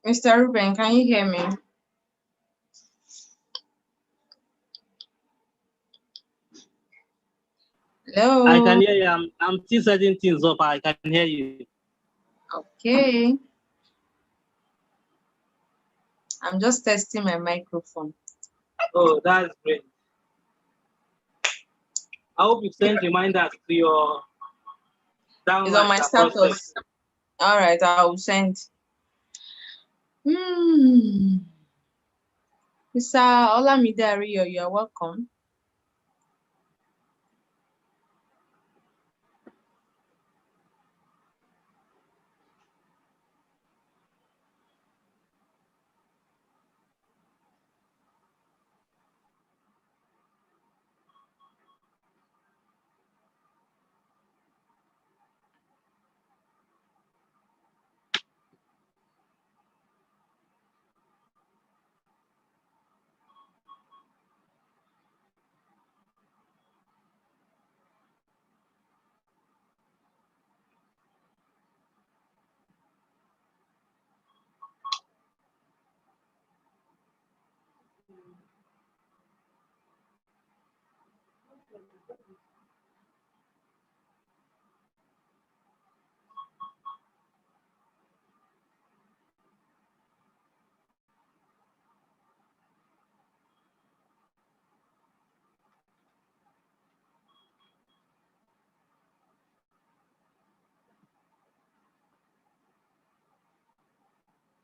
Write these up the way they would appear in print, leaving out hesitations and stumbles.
Mr. Ruben, can you hear me? Hello. I can hear you. I'm still setting things up. I can hear you. Okay. I'm just testing my microphone. Oh, that's great. I hope you sent reminders to your download. It's on my status. All right, I will send. Mr. Olamide Ariyo, you're welcome.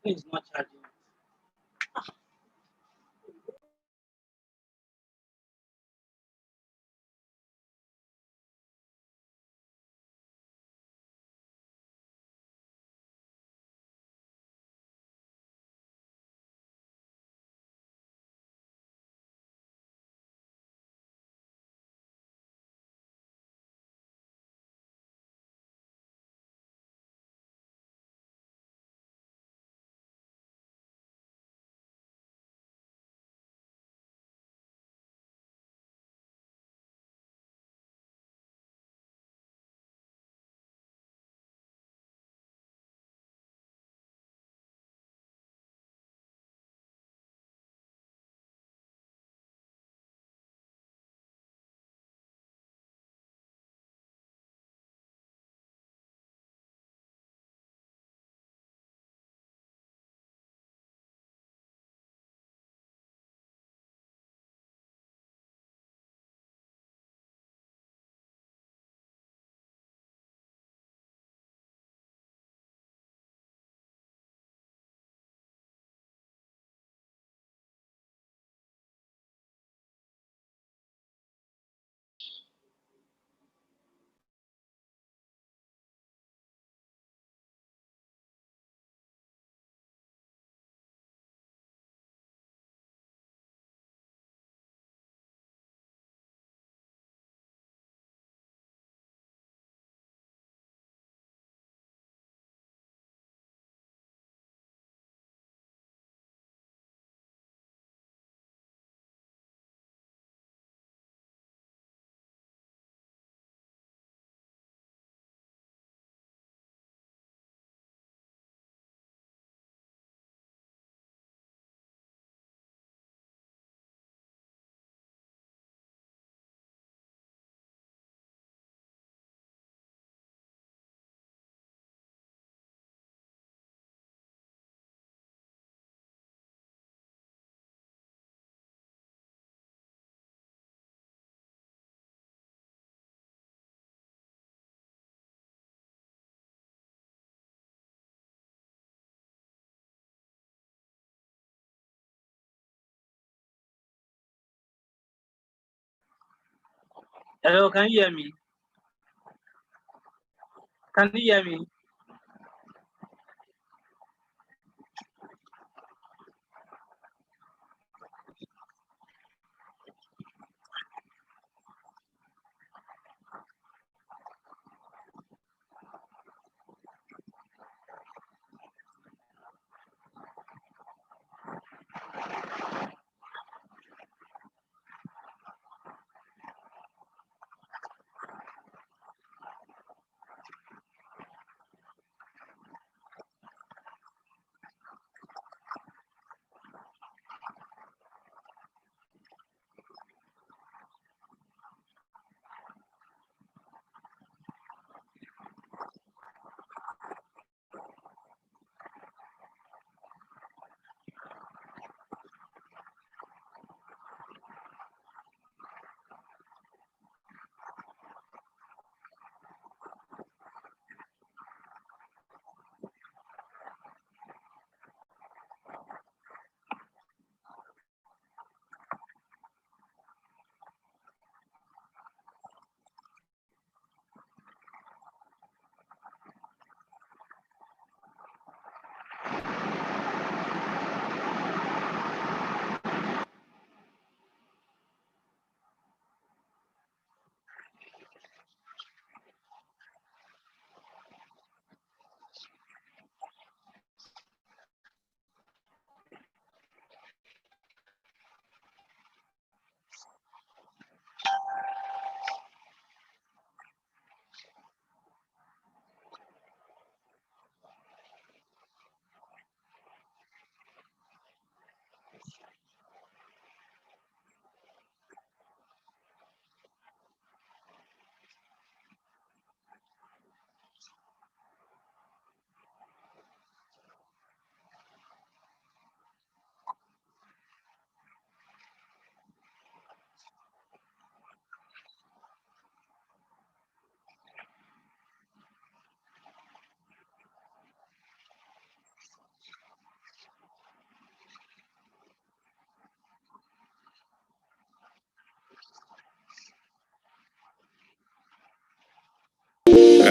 It's not charging. Hello, can you hear me? Can you hear me?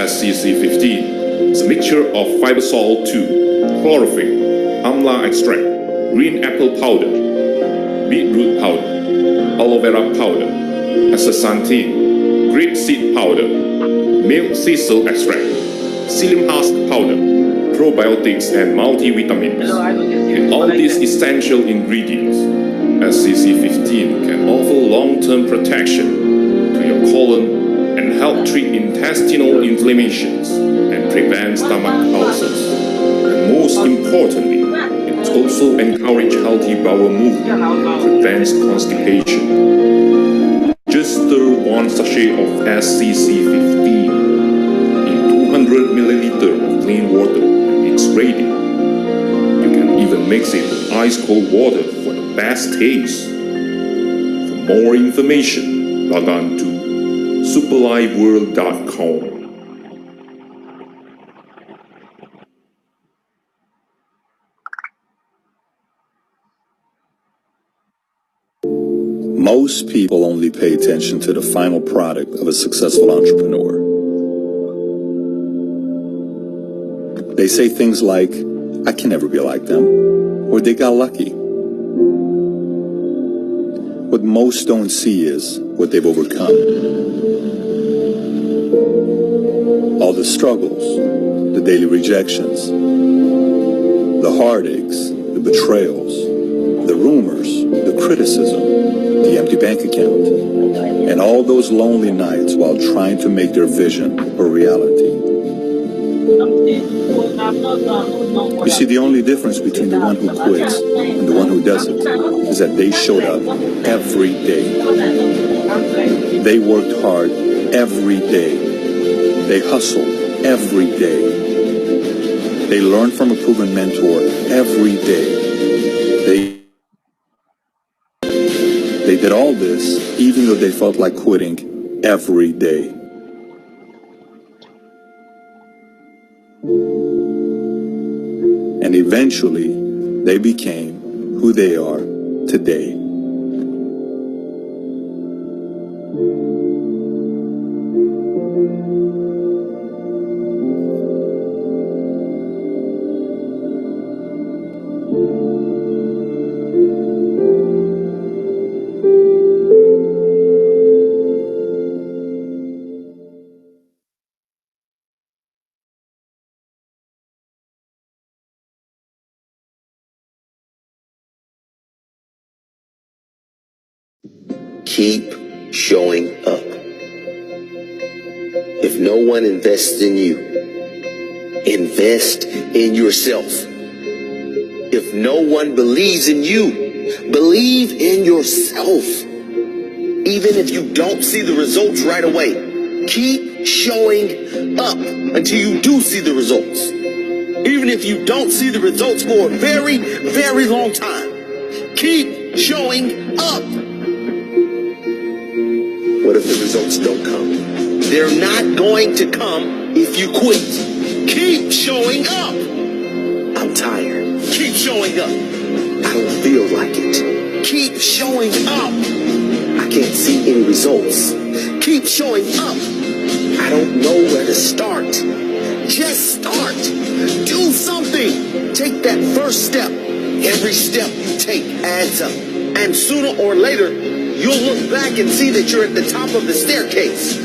SCC15 is a mixture of fibersol 2, chlorophyll, amla extract, green apple powder, beetroot powder, aloe vera powder, astaxanthin, grape seed powder, milk thistle extract, psyllium husk powder, probiotics and multivitamins. With all these essential ingredients, SCC15 can offer long-term protection to your colon and help treat intestinal inflammations and prevent stomach ulcers. And most importantly, it also encourages healthy bowel movement, prevents constipation. Just stir 1 sachet of SCC15 in 200 milliliters of clean water and it's ready. You can even mix it with ice-cold water for the best taste. For more information, log on to superlifeworld.com. Most people only pay attention to the final product of a successful entrepreneur. They say things like, I can never be like them, or they got lucky. What most don't see is what they've overcome. All the struggles, the daily rejections, the heartaches, the betrayals, the rumors, the criticism, the empty bank account, and all those lonely nights while trying to make their vision a reality. You see, the only difference between the one who quits and the one who doesn't is that they showed up every day. They worked hard every day. They hustled every day. They learned from a proven mentor every day. They did all this even though they felt like quitting every day. And eventually, they became who they are today. Keep showing up. If no one invests in you, invest in yourself. If no one believes in you, believe in yourself. Even if you don't see the results right away, keep showing up until you do see the results. Even if you don't see the results for a very, very long time, keep showing up. What if the results don't come? They're not going to come if you quit. Keep showing up. I'm tired. Keep showing up. I don't feel like it. Keep showing up. I can't see any results. Keep showing up. I don't know where to start. Just start. Do something. Take that first step. Every step you take adds up. And sooner or later, you'll look back and see that you're at the top of the staircase.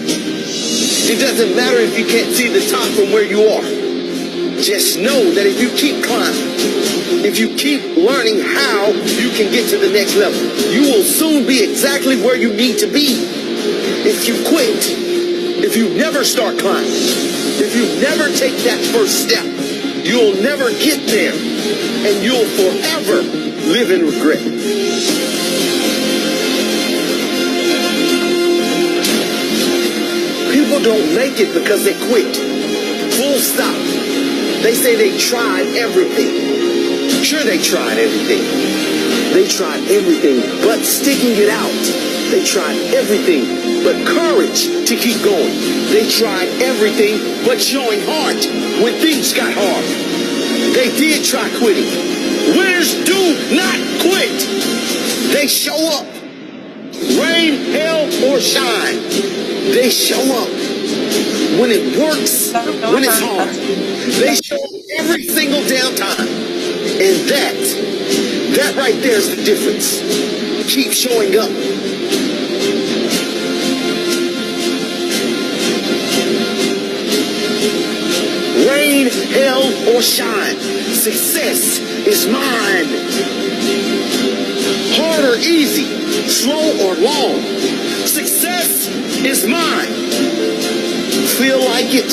It doesn't matter if you can't see the top from where you are. Just know that if you keep climbing, if you keep learning how you can get to the next level, you will soon be exactly where you need to be. If you quit, if you never start climbing, if you never take that first step, you'll never get there, and you'll forever live in regret. People don't make it because they quit. Full stop. They say they tried everything. Sure, they tried everything. They tried everything but sticking it out. They tried everything but courage to keep going. They tried everything but showing heart when things got hard. They did try quitting. Winners do not quit. They show up. Rain, hail, or shine. They show up. when it works, when it's hard. They show every single damn time. And that right there is the difference. Keep showing up. Rain, hell, or shine, success is mine. Hard or easy, slow or long, success is mine. Feel like it,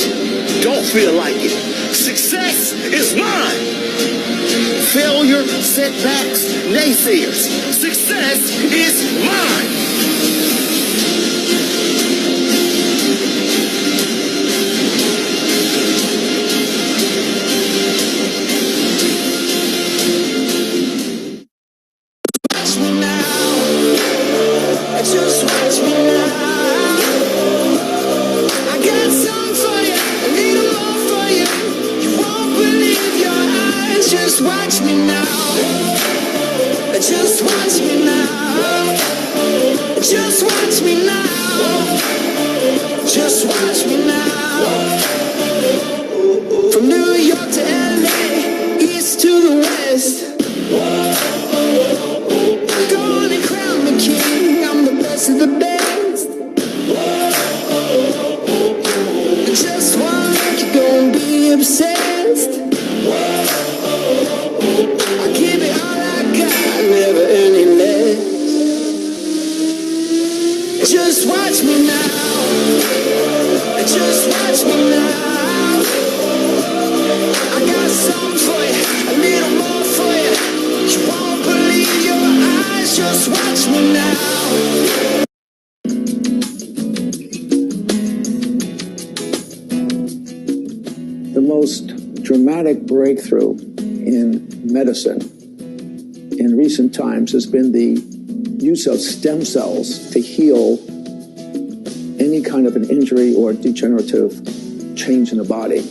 don't feel like it, success is mine. Failure, setbacks, naysayers, success is mine. Watch me now, just watch me now. I got something for you, a little more for you. You won't believe your eyes. Just watch me now, just watch me now, just watch me now, just watch me now. From New York to LA, east to the west. Gonna crown me king, I'm the best of the best. Just one look, you're gonna be obsessed. I give it all I got, never any less. Just watch me now, just watch me now. I got something for you, a little more for you. You won't believe your eyes, just watch me now. The most dramatic breakthrough in medicine in recent times has been the use of stem cells to heal any kind of an injury or degenerative change in the body.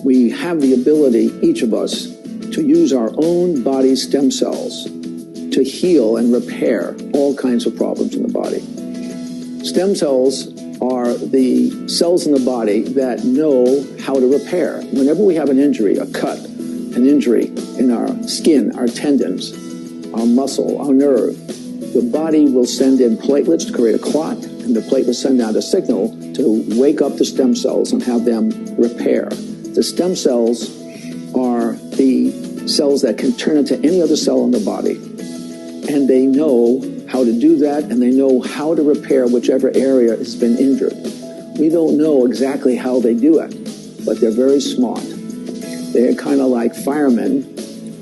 We have the ability, each of us, to use our own body stem cells to heal and repair all kinds of problems in the body. Stem cells are the cells in the body that know how to repair. Whenever we have an injury, a cut, an injury in our skin, our tendons, our muscle, our nerve, the body will send in platelets to create a clot, and the platelets send out a signal to wake up the stem cells and have them repair. The stem cells are the cells that can turn into any other cell in the body, and they know how to do that, and they know how to repair whichever area has been injured. We don't know exactly how they do it, but they're very smart. They're kind of like firemen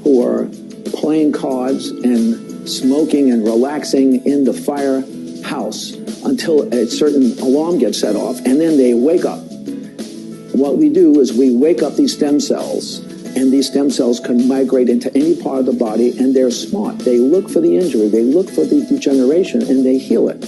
who are playing cards and smoking and relaxing in the firehouse until a certain alarm gets set off, and then they wake up. What we do is we wake up these stem cells, and these stem cells can migrate into any part of the body, and they're smart. They look for the injury, they look for the degeneration, and they heal it.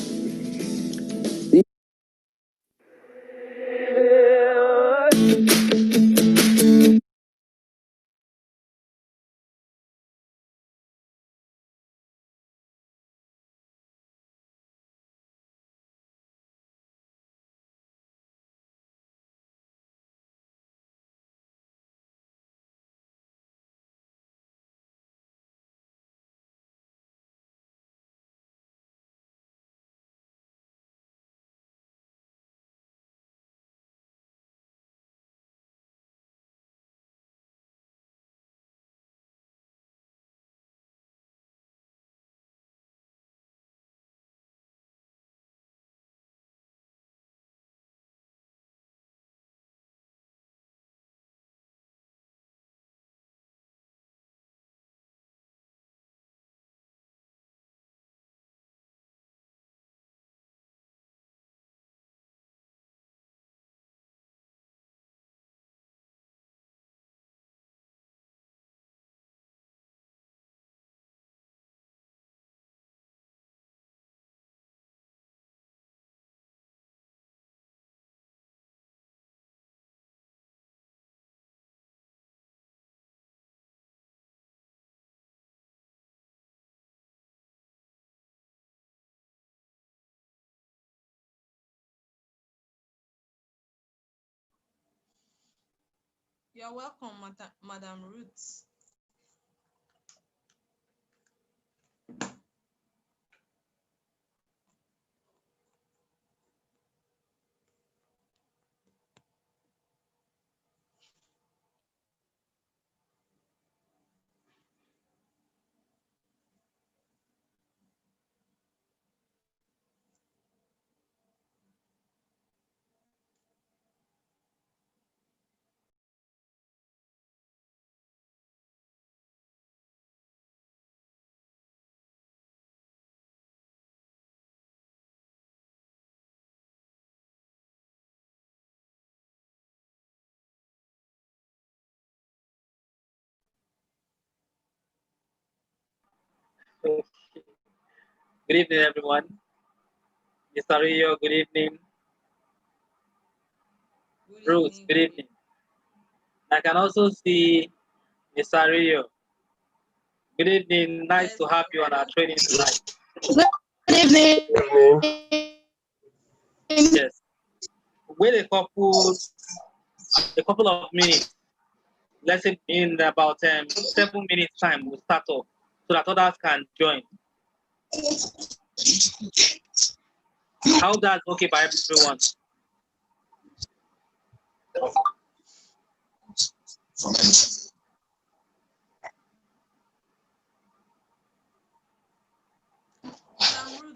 You're welcome, Madam Ruth. Good evening, everyone. Mr. Rio, good evening. Ruth, good evening. I can also see Mr. Rio. Good evening. Nice to have you on our training tonight. Good evening. Yes. Wait a couple of minutes. Let's say in about 7 minutes time, we'll start off so that others can join. How that's okay by everyone?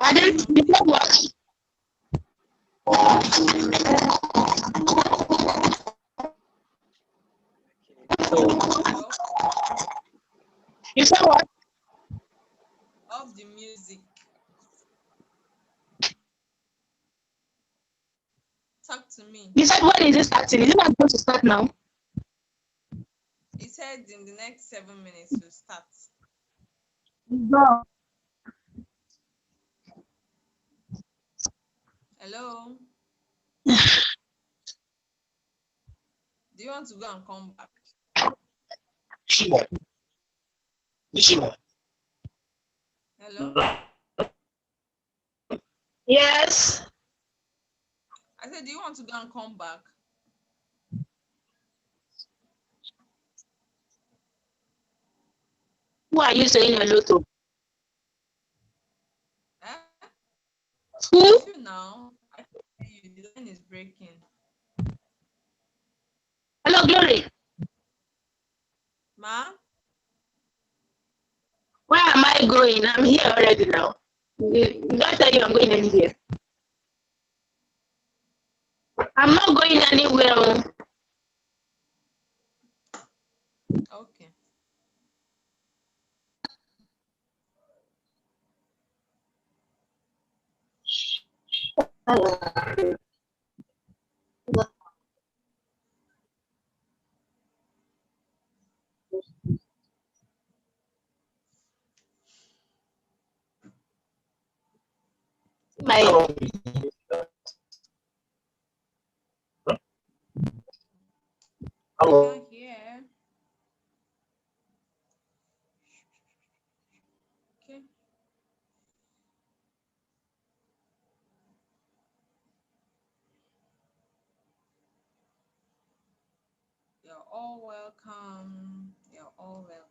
I didn't what? So You said what? Off the music. Talk to me. You said when is it starting? Is it not supposed to start now? He said in the next 7 minutes we'll start. No. Hello? Do you want to go and come back? Hello? Yes. I said, do you want to go and come back? Who are you saying hello to? Eh? Who? You now. I can see you. The line is breaking. Hello, Glory. Ma? Where am I going? I'm here already now. Don't tell you I'm going anywhere. I'm not going anywhere. Okay. My I can't hear. Okay. You're all welcome. You're all welcome.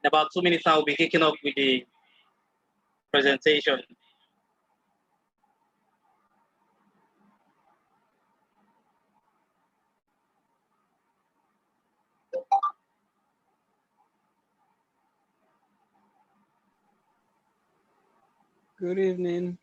In about 2 minutes, I will be kicking off with the presentation. Good evening.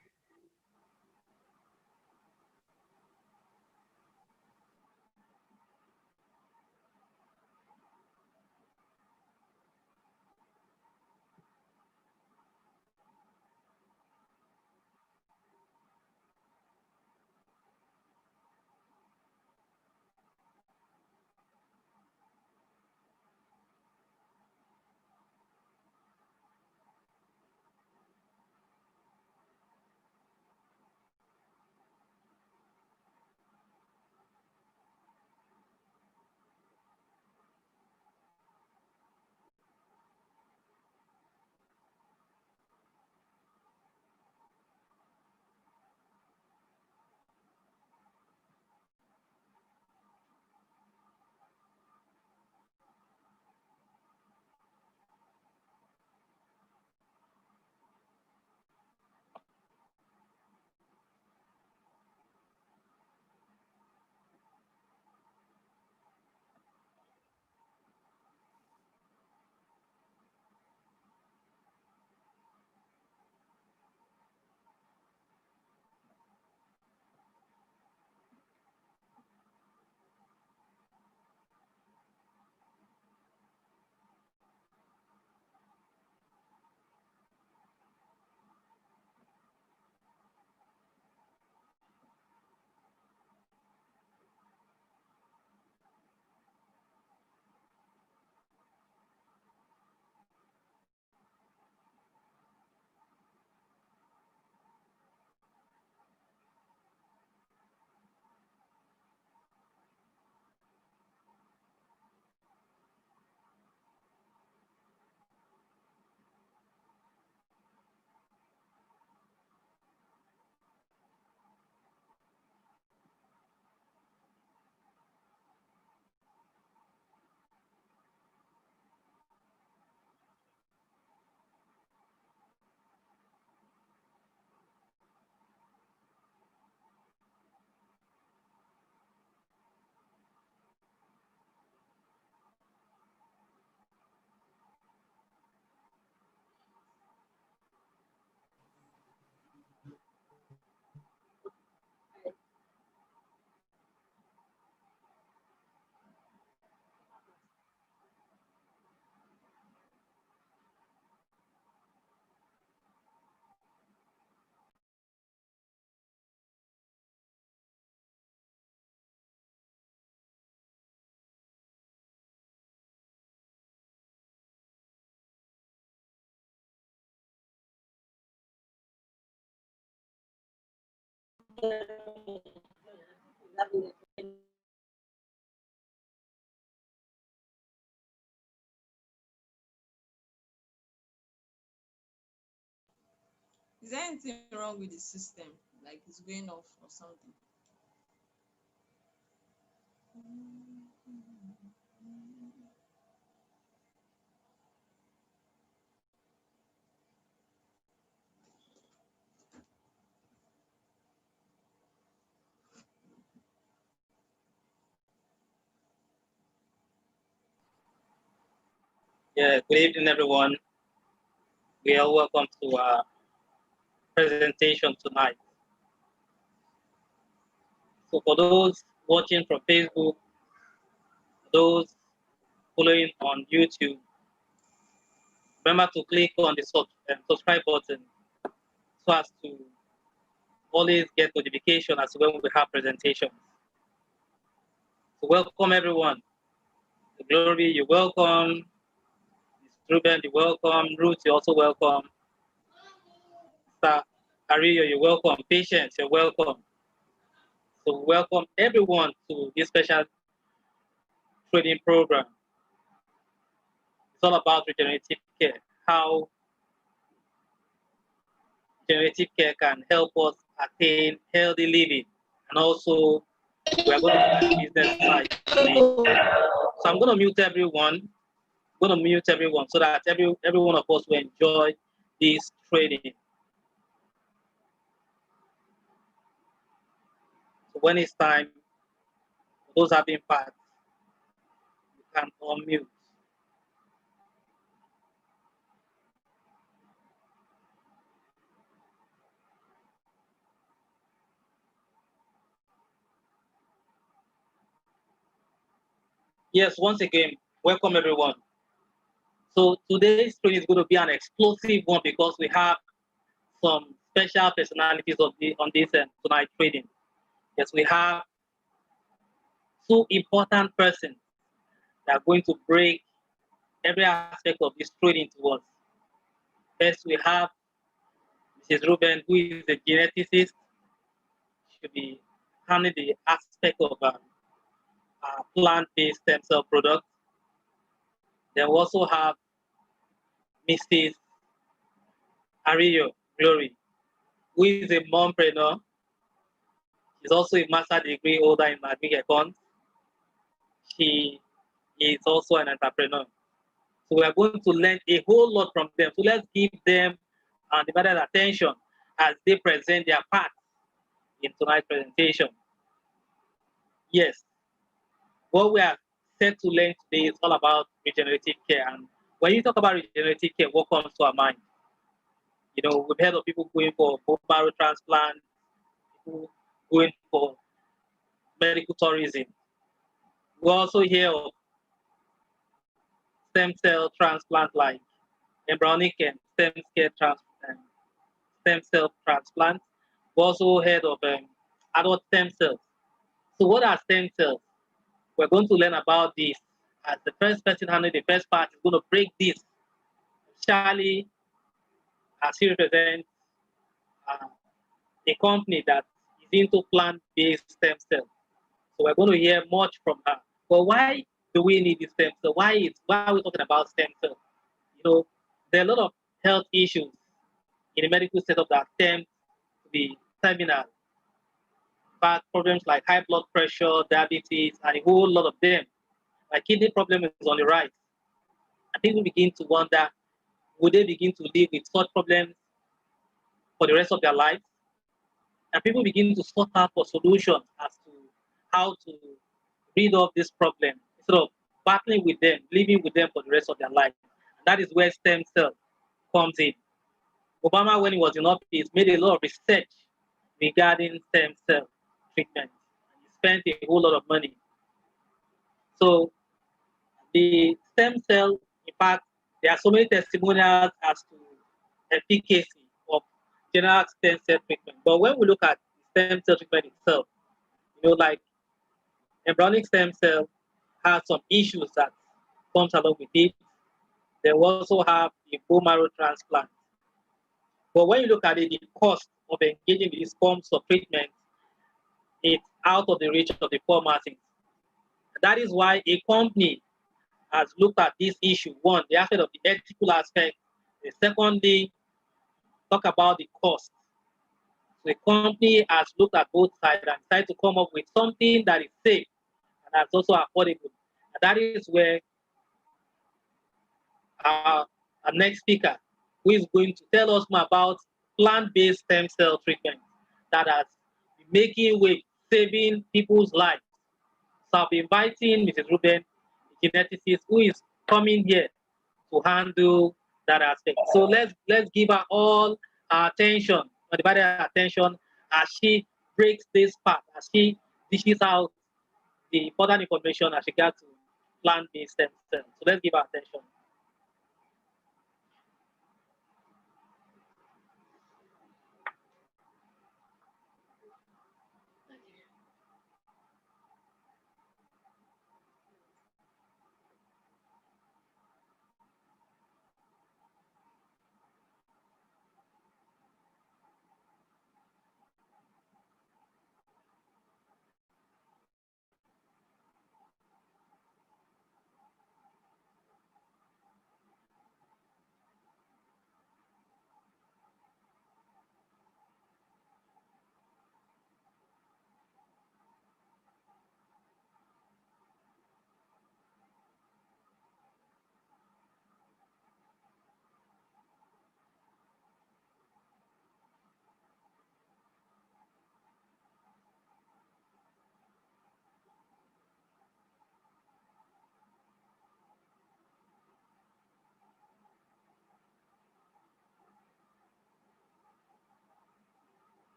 Is there anything wrong with the system? Like it's going off or something? Yeah, good evening, everyone. We are welcome to our presentation tonight. So for those watching from Facebook, those following on YouTube, remember to click on the subscribe button so as to always get notification as when we have presentations. So welcome everyone. Glory, you're welcome. Ruben, you're welcome. Ruth, you're also welcome. Sir Ario, you're welcome. Patience, you're welcome. So welcome everyone to this special training program. It's all about regenerative care, how regenerative care can help us attain healthy living. And also, we are going to do the business side today. So I'm going to mute everyone I'm going to mute everyone so that every one of us will enjoy this trading. So when it's time, those having parts, you can unmute. Yes, once again, welcome everyone. So today's training is going to be an explosive one because we have some special personalities on this tonight trading. Yes, we have two important persons that are going to break every aspect of this trading to us. First, we have Mrs. Ruben, who is a geneticist. She'll be handling the aspect of plant-based stem cell products. Then we also have Mrs. Ario Glory, who is a mompreneur. She's also a master degree holder in Madrid Econ. She is also an entrepreneur. So we are going to learn a whole lot from them. So let's give them undivided attention as they present their part in tonight's presentation. Yes, what we are set to learn today is all about regenerative care. And when you talk about regenerative care, what comes to our mind? You know, we've heard of people going for bone marrow transplant, people going for medical tourism. We also hear of stem cell transplant like embryonic and stem cell transplant. We also heard of adult stem cells. So what are stem cells? We're going to learn about this as the first person handling the first part is going to break this. Charlie, as he represents uh, a company that is into plant-based stem cells. So we're going to hear much from her. But why do we need this stem cell? Why are we talking about stem cells? You know, there are a lot of health issues in the medical setup that tend to be terminal. But problems like high blood pressure, diabetes, and a whole lot of them. Like kidney problem is on the rise. And people begin to wonder, would they begin to live with such problems for the rest of their lives? And people begin to sort out for solutions as to how to rid of this problem instead of battling with them, living with them for the rest of their life. And that is where stem cell comes in. Obama, when he was in office, made a lot of research regarding stem cell treatment. He spent a whole lot of money. So the stem cell, in fact, there are so many testimonials as to efficacy of general stem cell treatment. But when we look at stem cell treatment itself, you know, like embryonic stem cell has some issues that comes along with it. They also have the bone marrow transplant. But when you look at it, the cost of engaging with these forms of treatment, it's out of the reach of the poor masses. That is why a company has looked at this issue. One, the aspect of the ethical aspect. Secondly, talk about the cost. So the company has looked at both sides and decided to come up with something that is safe and that's also affordable. And that is where our next speaker, who is going to tell us more about plant-based stem cell treatment that has been making way, saving people's lives. So I'll be inviting Mrs. Ruben, a geneticist, who is coming here to handle that aspect. So let's give her all our attention, undivided attention, as she breaks this part, as she dishes out the important information as regards to plant-based stem cells. So let's give her attention.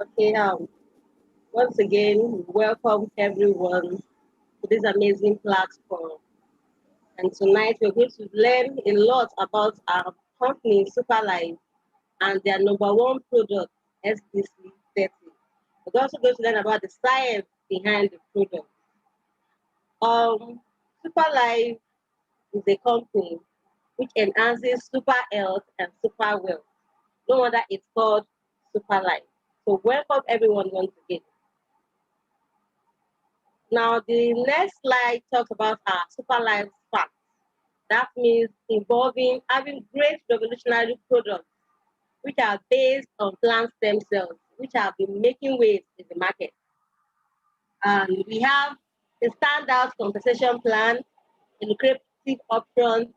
Okay, once again, welcome everyone to this amazing platform. And tonight we're going to learn a lot about our company, Superlife, and their number one product, STC30. We're also going to learn about the science behind the product. Superlife is a company which enhances super health and super wealth. No wonder it's called Superlife. So welcome everyone once again. Now the next slide talks about our Superlife facts. That means involving having great revolutionary products which are based on plant stem cells, which have been making waves in the market. And we have a standout compensation plan, a lucrative options,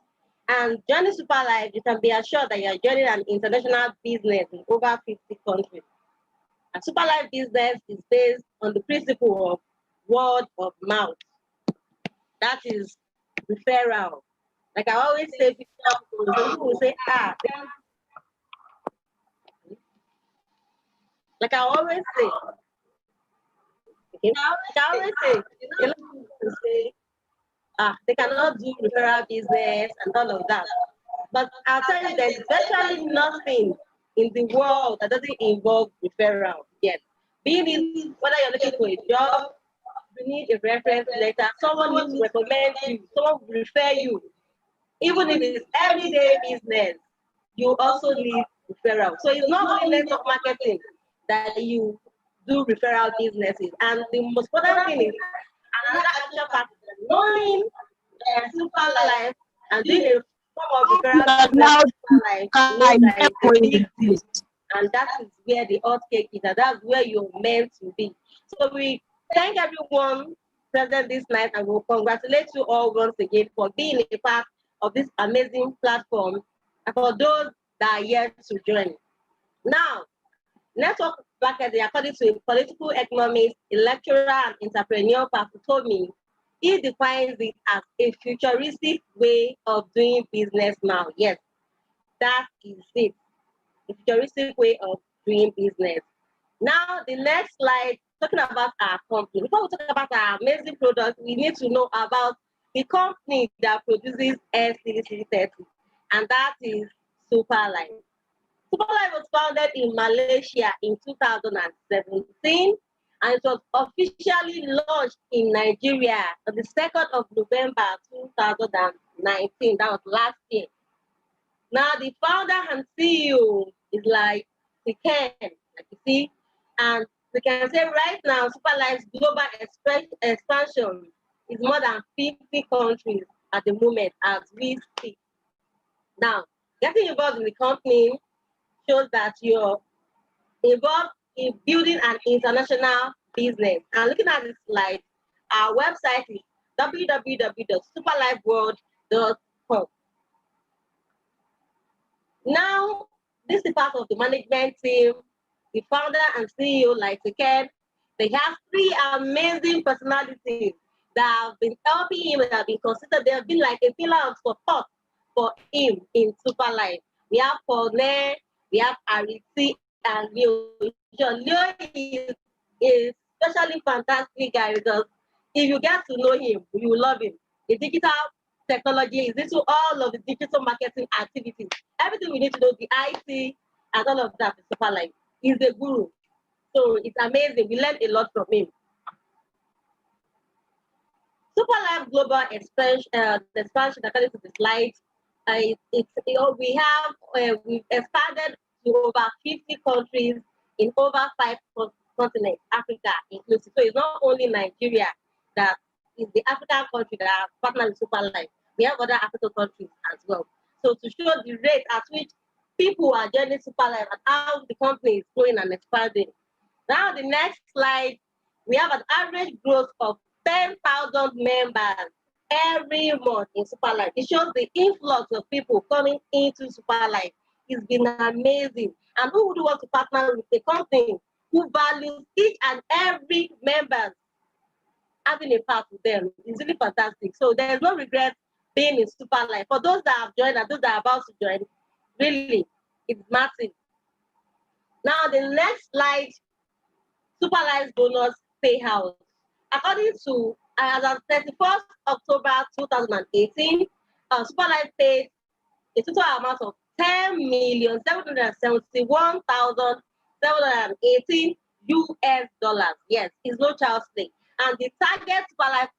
and joining Superlife, you can be assured that you are joining an international business in over 50 countries. A Superlife business is based on the principle of word of mouth. That is referral. Like I always say, people will say, like I always say, okay, like I always say, a lot of people will say, they cannot do referral business and all of that. But I'll tell you, there's virtually nothing in the world that doesn't involve referral yet. Being it whether you're looking for a job, you need a reference letter, someone needs to recommend you, someone will refer you. Even if it's everyday business, you also need referral. So it's not only network marketing that you do referral businesses. And the most important thing is another actual part is knowing super life and doing a form of referral business super life knows that it's a big deal. And that is where the hot cake is, and that's where you're meant to be. So we thank everyone present this night and we'll congratulate you all once again for being a part of this amazing platform and for those that are yet to join. Now, network marketing, according to a political economist, a lecturer, and entrepreneur, Pastor told me, he defines it as a futuristic way of doing business now. Yes, that is it. A futuristic way of doing business. Now, the next slide, talking about our company. Before we talk about our amazing product, we need to know about the company that produces STC30, and that is Superlife. Superlife was founded in Malaysia in 2017, and it was officially launched in Nigeria on the 2nd of November 2019. That was last year. Now, the founder and CEO is like the Ken, like you see, and we can say right now, Superlife's global expansion is more than 50 countries at the moment as we speak. Now, getting involved in the company shows that you're involved in building an international business. And looking at this slide, our website is www.superlifeworld.com. Now, this is part of the management team, the founder and CEO, like Ken. They have three amazing personalities that have been helping him, that have been considered, they have been like a pillar of support for him in Superlife. We have Paulette, we have Ariti, and Leo. Leo is a especially fantastic guy because if you get to know him, you will love him. The digital technology is into all of the digital marketing activities. Everything we need to know, the IT and all of that is Superlife. He's the guru. So it's amazing. We learned a lot from him. Superlife Global Expansion, the expansion according to the slides, we've expanded to over 50 countries in over 5 continents, Africa inclusive. So it's not only Nigeria that is the African country that are partnered with Superlife. We have other African countries as well. So to show the rate at which people are joining Superlife and how the company is growing and expanding. Now the next slide, we have an average growth of 10,000 members every month in Superlife. It shows the influx of people coming into Superlife. It's been amazing. And who would want to partner with a company who values each and every member having a part with them? It's really fantastic. So there's no regret being in Superlife. For those that have joined and those that are about to join, really, it's massive. Now the next slide Superlife bonus payout. According to as of 31st October 2018, Superlife paid a total amount of 10,771,718 US dollars. Yes, it's no child's play. And the target Superlife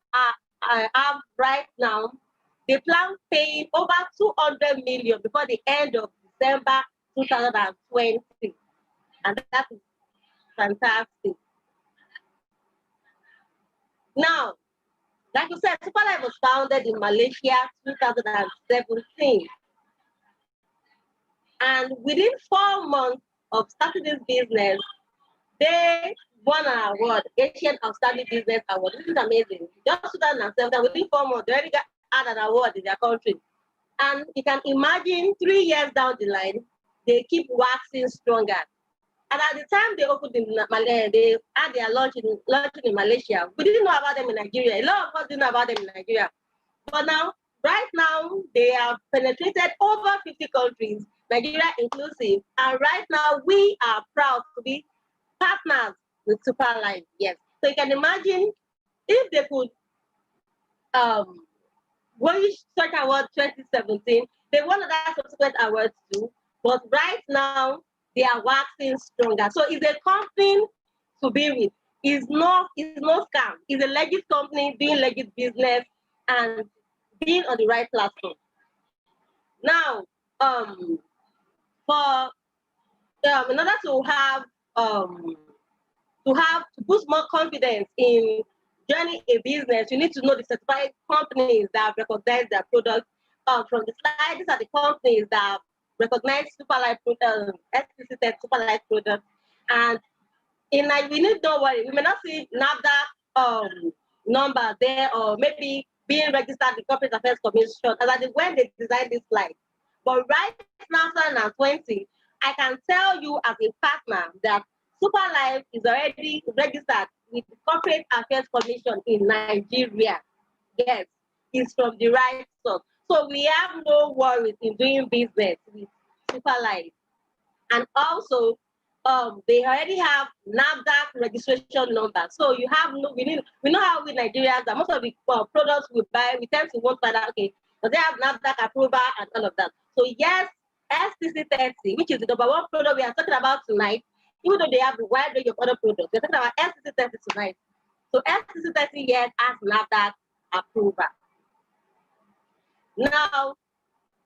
have right now, they plan paying over 200 million before the end of December 2020. And that is fantastic. Now, like you said, Superlife was founded in Malaysia 2017. And within 4 months of starting this business, they won an award, Asian Outstanding Business Award. This is amazing. Just 2007, within 4 months, they already had an award in their country. And you can imagine 3 years down the line, they keep waxing stronger. And at the time they opened in they had their launching in Malaysia. We didn't know about them in Nigeria. A lot of us didn't know about them in Nigeria. But now, right now, they have penetrated over 50 countries, Nigeria inclusive. And right now, we are proud to be partners with Superlife. Yes. So you can imagine if they could won such award 2017, they won other subsequent awards too. But right now, they are waxing stronger. So it's a company to be with. It's no scam. It's a legit company doing legit business and being on the right platform. Now, for in order to boost more confidence in joining a business, you need to know the certified companies that have recognized their product. From the slide, these are the companies that have recognized Superlife product, STC Superlife product, and we need no worry. We may not see NAFDAC number there, or maybe being registered with Corporate Affairs Commission, as I did when they designed this slide. But right now, 2020, I can tell you as a partner that Superlife is already registered with the Corporate Affairs Commission in Nigeria. Yes, it's from the right source. So we have no worries in doing business with Superlife. And also, they already have NAFDAC registration number. So you have we know how we Nigerians that most of the products we buy, we tend to want that, okay, but they have NAFDAC approval and all of that. So yes, STC 30, which is the number one product we are talking about tonight, even though they have a wide range of other products, we're talking about STC 30 tonight. So STC 30 yes has NAFDAC approval. Now,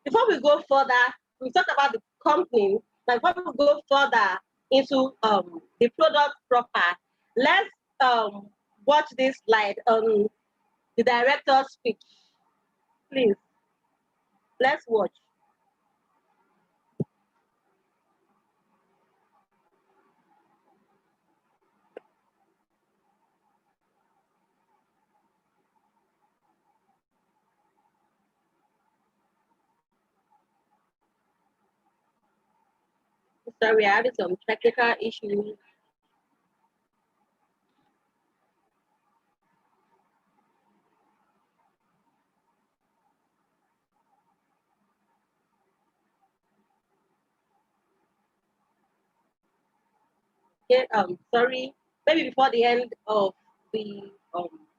before we go further, we talked about the company. Now, before we go further into the product proper, let's watch this slide on the director's speech. Please, let's watch. Sorry, we're having some technical issues. Okay, sorry. Maybe before the end of the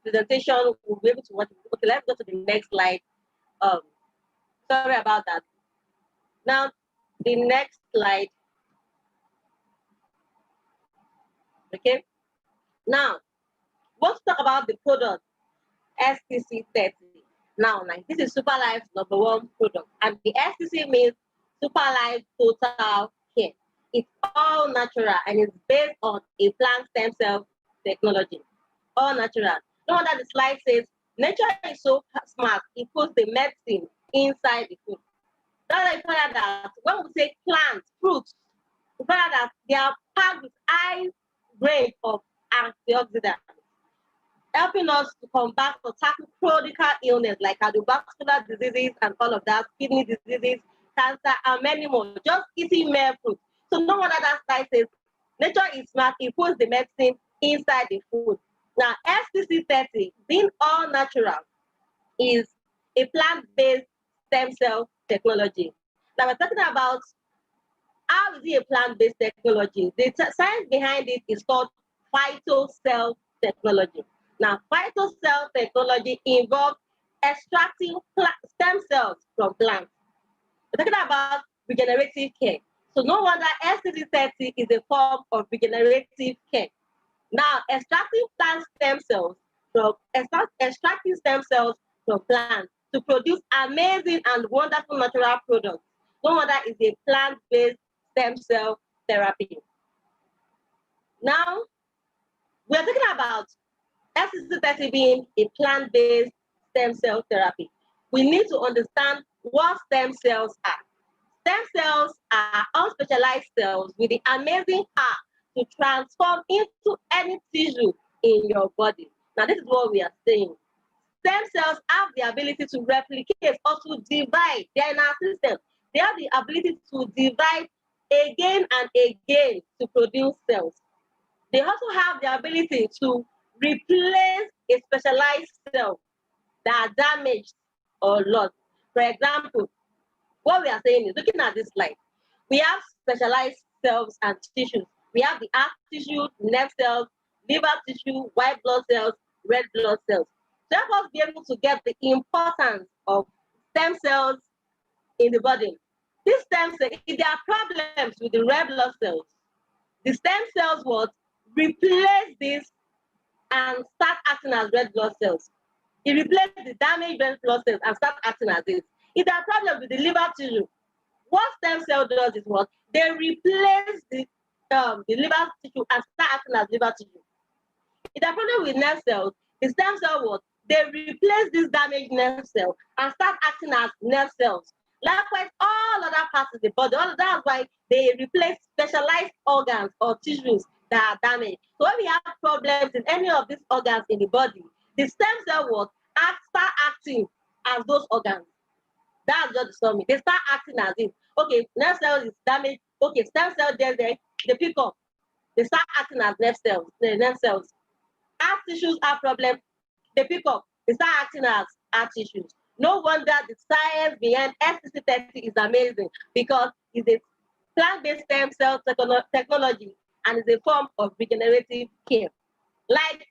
presentation, we'll be able to watch it. Okay, let's go to the next slide. Sorry about that. Now, the next slide. Okay. Now, let's talk about the product STC 30. Now, this is Superlife's number one product, and the STC means Superlife Total Care. It's all natural and it's based on a plant stem cell technology. All natural. No wonder the slide says nature is so smart, it puts the medicine inside the food. That's why that when we say plants, fruits, we find that they are packed with high range of antioxidants, helping us to combat or tackle chronic illness like cardiovascular diseases and all of that, kidney diseases, cancer, and many more. Just eating mere fruit. So no wonder that slide says nature is smart, it puts the medicine inside the food. Now, STC 30, being all natural, is a plant-based stem cell technology. Now we're talking about how is it a plant-based technology? The science behind it is called phytocell technology. Now, phytocell technology involves extracting stem cells from plants. We're talking about regenerative care. So no wonder SCD30 is a form of regenerative care. Now, extracting stem cells from plants to produce amazing and wonderful natural products. No wonder it's a plant-based stem cell therapy. Now, we're talking about SCD30 being a plant-based stem cell therapy. We need to understand what stem cells are. Stem cells are unspecialized cells with the amazing power to transform into any tissue in your body. Now, this is what we are saying. Stem cells have the ability to replicate or to divide. They are in our system. They have the ability to divide again and again to produce cells. They also have the ability to replace a specialized cell that are damaged or lost. For example, what we are saying is, looking at this slide, we have specialized cells and tissues. We have the heart tissue, nerve cells, liver tissue, white blood cells, red blood cells. To help us be able to get the importance of stem cells in the body. These stem cells, if there are problems with the red blood cells, the stem cells will replace this and start acting as red blood cells. It replaces the damaged red blood cells and start acting as this. If there are problems with the liver tissue, what stem cell does is what? They replace the liver tissue and start acting as liver tissue. If there are problems with nerve cells, the stem cell what? They replace this damaged nerve cell and start acting as nerve cells. Likewise, all other parts of the body, that's why they replace specialized organs or tissues that are damaged. So when we have problems in any of these organs in the body, the stem cell will start acting as those organs. That's just the summary. They start acting as it. Okay, nerve cell is damaged. Okay, stem cell there, they pick up. They start acting as nerve cells. The nerve cells. Heart tissues have problems. They pick up. They start acting as heart tissues. No wonder the science behind SCD30 is amazing, because it's a plant-based stem cell technology and it's a form of regenerative care. Like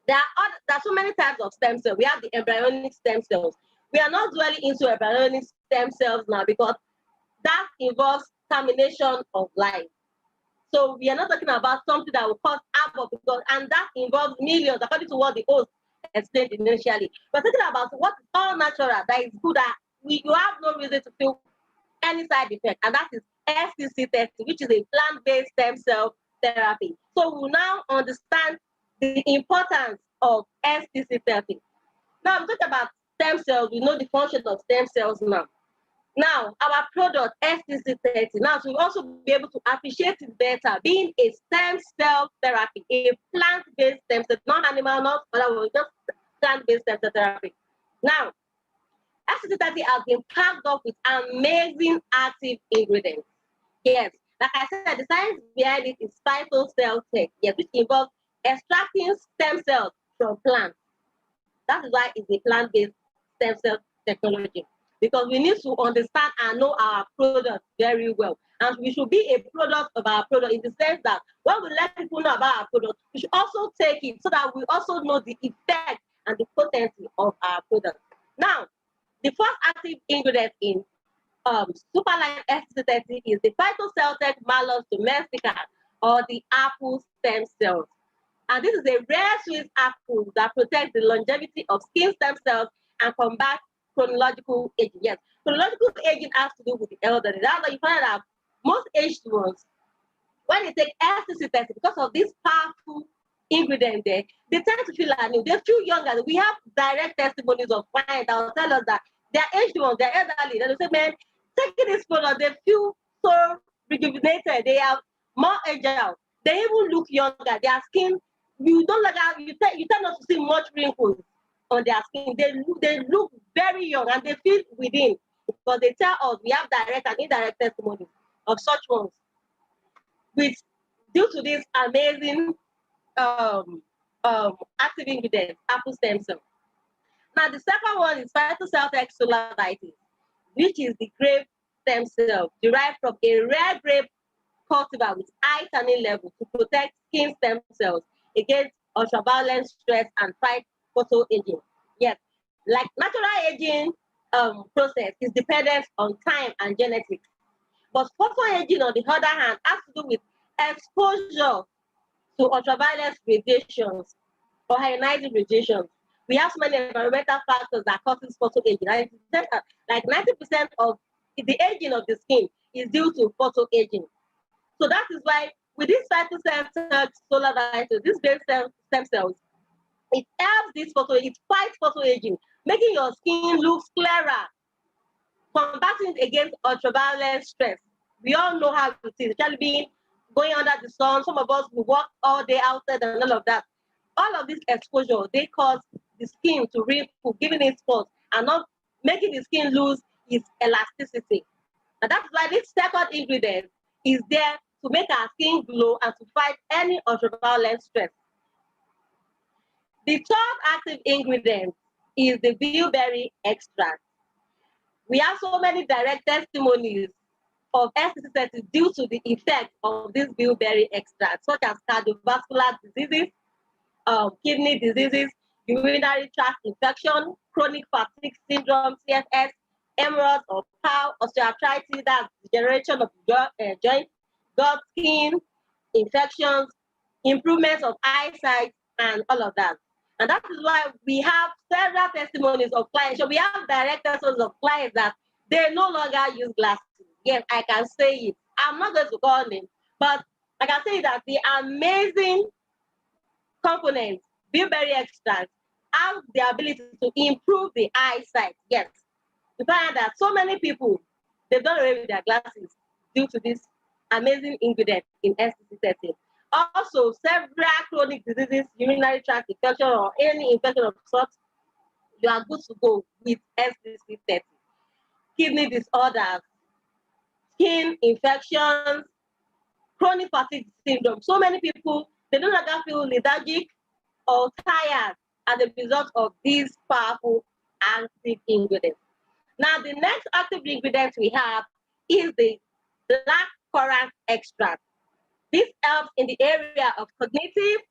there are so many types of stem cells. We have the embryonic stem cells. We are not dwelling into embryonic stem cells now because that involves termination of life. So we are not talking about something that will cause havoc, and that involves millions, according to what the host explained initially. We're talking about what is all natural, that is good, that you have no reason to feel any side effect, and that is SCD30, which is a plant-based stem cell therapy. So we now understand the importance of SCD30. Now, I'm talking about stem cells. We know the function of stem cells now. Now, our product, SCD30, now to also be able to appreciate it better, being a stem cell therapy, a plant-based stem cell, not animal, not other, just plant-based stem cell therapy. Now, SCD30 has been packed up with amazing active ingredients. Yes, like I said, the science behind it is phytocell tech, yes, which involves extracting stem cells from plants. That is why it's a plant-based stem cell technology. Because we need to understand and know our product very well. And we should be a product of our product, in the sense that when we let people know about our product, we should also take it so that we also know the effect and the potency of our product. Now, the first active ingredient in Superline SCD30 is the Phytocelltech Malus domestica, or the apple stem cells. And this is a rare Swiss apple that protects the longevity of skin stem cells and combats chronological aging. Yes, chronological aging has to do with the elderly. That's why you find out most aged ones, when they take SCD30, because of this powerful ingredient there, they tend to feel like new. They feel younger. We have direct testimonies of clients that will tell us that they're aged ones, they're elderly. They will say, man, taking this product, they feel so rejuvenated. They are more agile. They even look younger. Their skin, you don't look at, you tend not to see much wrinkles on their skin. They look very young, and they feel within, because they tell us we have direct and indirect testimony of such ones. Which, due to this amazing active ingredient, apple stem cell. Now, the second one is Phytocelltech solar vitis, which is the grape stem cell derived from a rare grape cultivar with high tannin level to protect skin stem cells against ultraviolet stress and fight photoaging. Yes, like natural aging process is dependent on time and genetics. But photoaging, on the other hand, has to do with exposure to ultraviolet radiations or ionizing radiations. We have so many environmental factors that causes photoaging. Like 90% of the aging of the skin is due to photoaging. So that is why with these cytocentered solar light, these stem cells, it helps this it fights photoaging, making your skin look clearer, combating against ultraviolet stress. We all know how it is, especially being going under the sun. Some of us will work all day outside and all of that. All of this exposure, they cause the skin to wrinkle, giving it spots, and not making the skin lose its elasticity. And that's why this second ingredient is there to make our skin glow and to fight any ultraviolet stress. The third active ingredient is the bilberry extract. We have so many direct testimonies of STC due to the effect of this bilberry extract, such as cardiovascular diseases, kidney diseases, urinary tract infection, chronic fatigue syndrome, CFS, hemorrhoids or POW, osteoarthritis, that's degeneration of joints, gut, skin, infections, improvements of eyesight, and all of that. And that is why we have several testimonies of clients. So we have direct testimonies of clients that they no longer use glasses. Yes, I can say it. I'm not going to call them, but I can say that the amazing components, bilberry extract, have the ability to improve the eyesight. Yes, you find that so many people, they've done away with their glasses due to this amazing ingredient in STC. Also, several chronic diseases, urinary tract infection, or any infection of sorts, you are good to go with STC. Kidney disorders, skin infections, chronic fatigue syndrome. So many people, they no longer feel lethargic or tired as a result of these powerful active ingredients. Now, the next active ingredient we have is the black currant extract. This helps in the area of cognitive,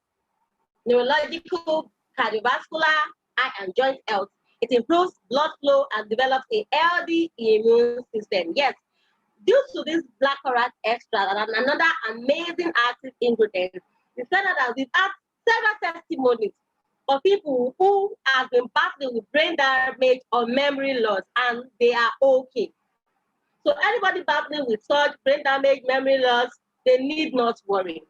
neurological, cardiovascular, eye and joint health. It improves blood flow and develops a healthy immune system. Yes, due to this black currant extract and another amazing active ingredient, we found out that we've had several testimonies of people who have been battling with brain damage or memory loss, and they are okay. So anybody battling with such brain damage, memory loss, they need not worry.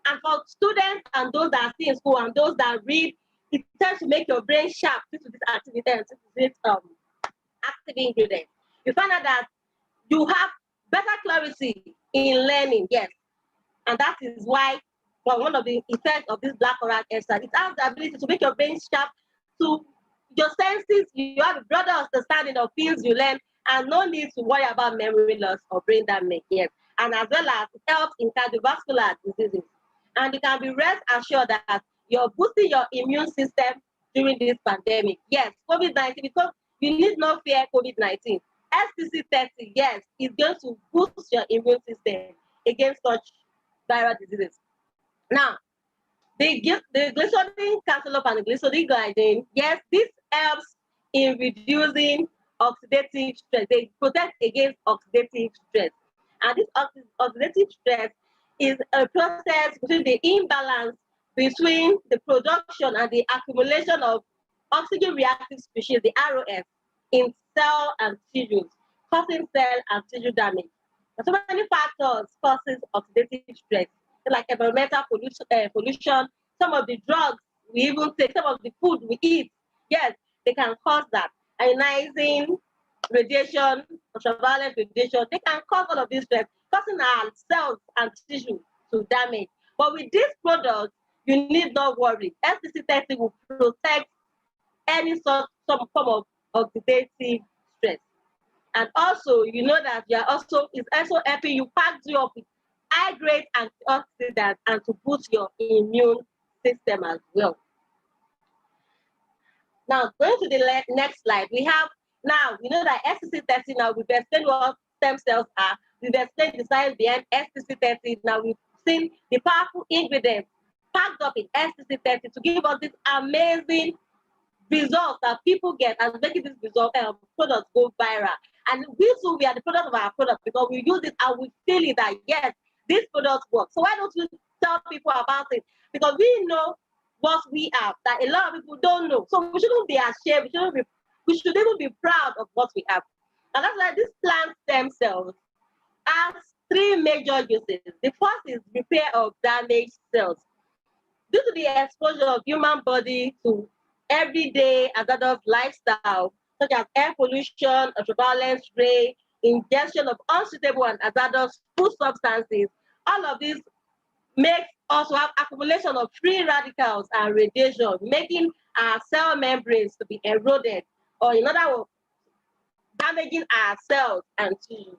And for students and those that are still in school and those that read, it tends to make your brain sharp due to this activity and this active ingredient. You find out that you have better clarity in learning, yes. And that is why, well, one of the effects of this black currant extract, it has the ability to make your brain sharp, to your senses, you have a broader understanding of things you learn, and no need to worry about memory loss or brain damage, yes. And as well as it helps in cardiovascular diseases. And you can be rest assured that you're boosting your immune system during this pandemic. Yes, COVID-19, because you need not fear COVID-19. STC30, yes, is going to boost your immune system against such viral diseases. Now, the glycerine cantaloupe and the glycerine gliadin, yes, this helps in reducing oxidative stress. They protect against oxidative stress. And this oxidative stress is a process between the imbalance between the production and the accumulation of oxygen reactive species, the ROS, in cell and tissues, causing cell and tissue damage. So many factors causes oxidative stress, like environmental pollution, some of the drugs we even take, some of the food we eat. Yes, they can cause that. Ionizing radiation, ultraviolet radiation, they can cause all of this stress, causing our cells and tissue to damage. But with this product, you need not worry. STC30 will protect any sort, some form of oxidative stress. And also, you know that it's also helping you pack you up with high grade antioxidants and to boost your immune system as well. Now, going to the next slide, we know that STC30, now we've explained what stem cells are, we've explained the science behind STC30, now we've seen the powerful ingredients packed up in STC30 to give us this amazing results that people get and making this result products go viral. And we too, we are the product of our product because we use it and we feel it that yes, this product works. So why don't we tell people about it? Because we know what we have that a lot of people don't know. So we shouldn't be ashamed. We should even be proud of what we have. And that's why this plant stem cells has three major uses. The first is repair of damaged cells. Due to the exposure of human body to everyday hazardous lifestyle, such as air pollution, ultraviolet ray, ingestion of unsuitable and hazardous food substances, all of these makes us have accumulation of free radicals and radiation, making our cell membranes to be eroded, or in other words, damaging our cells and tissues.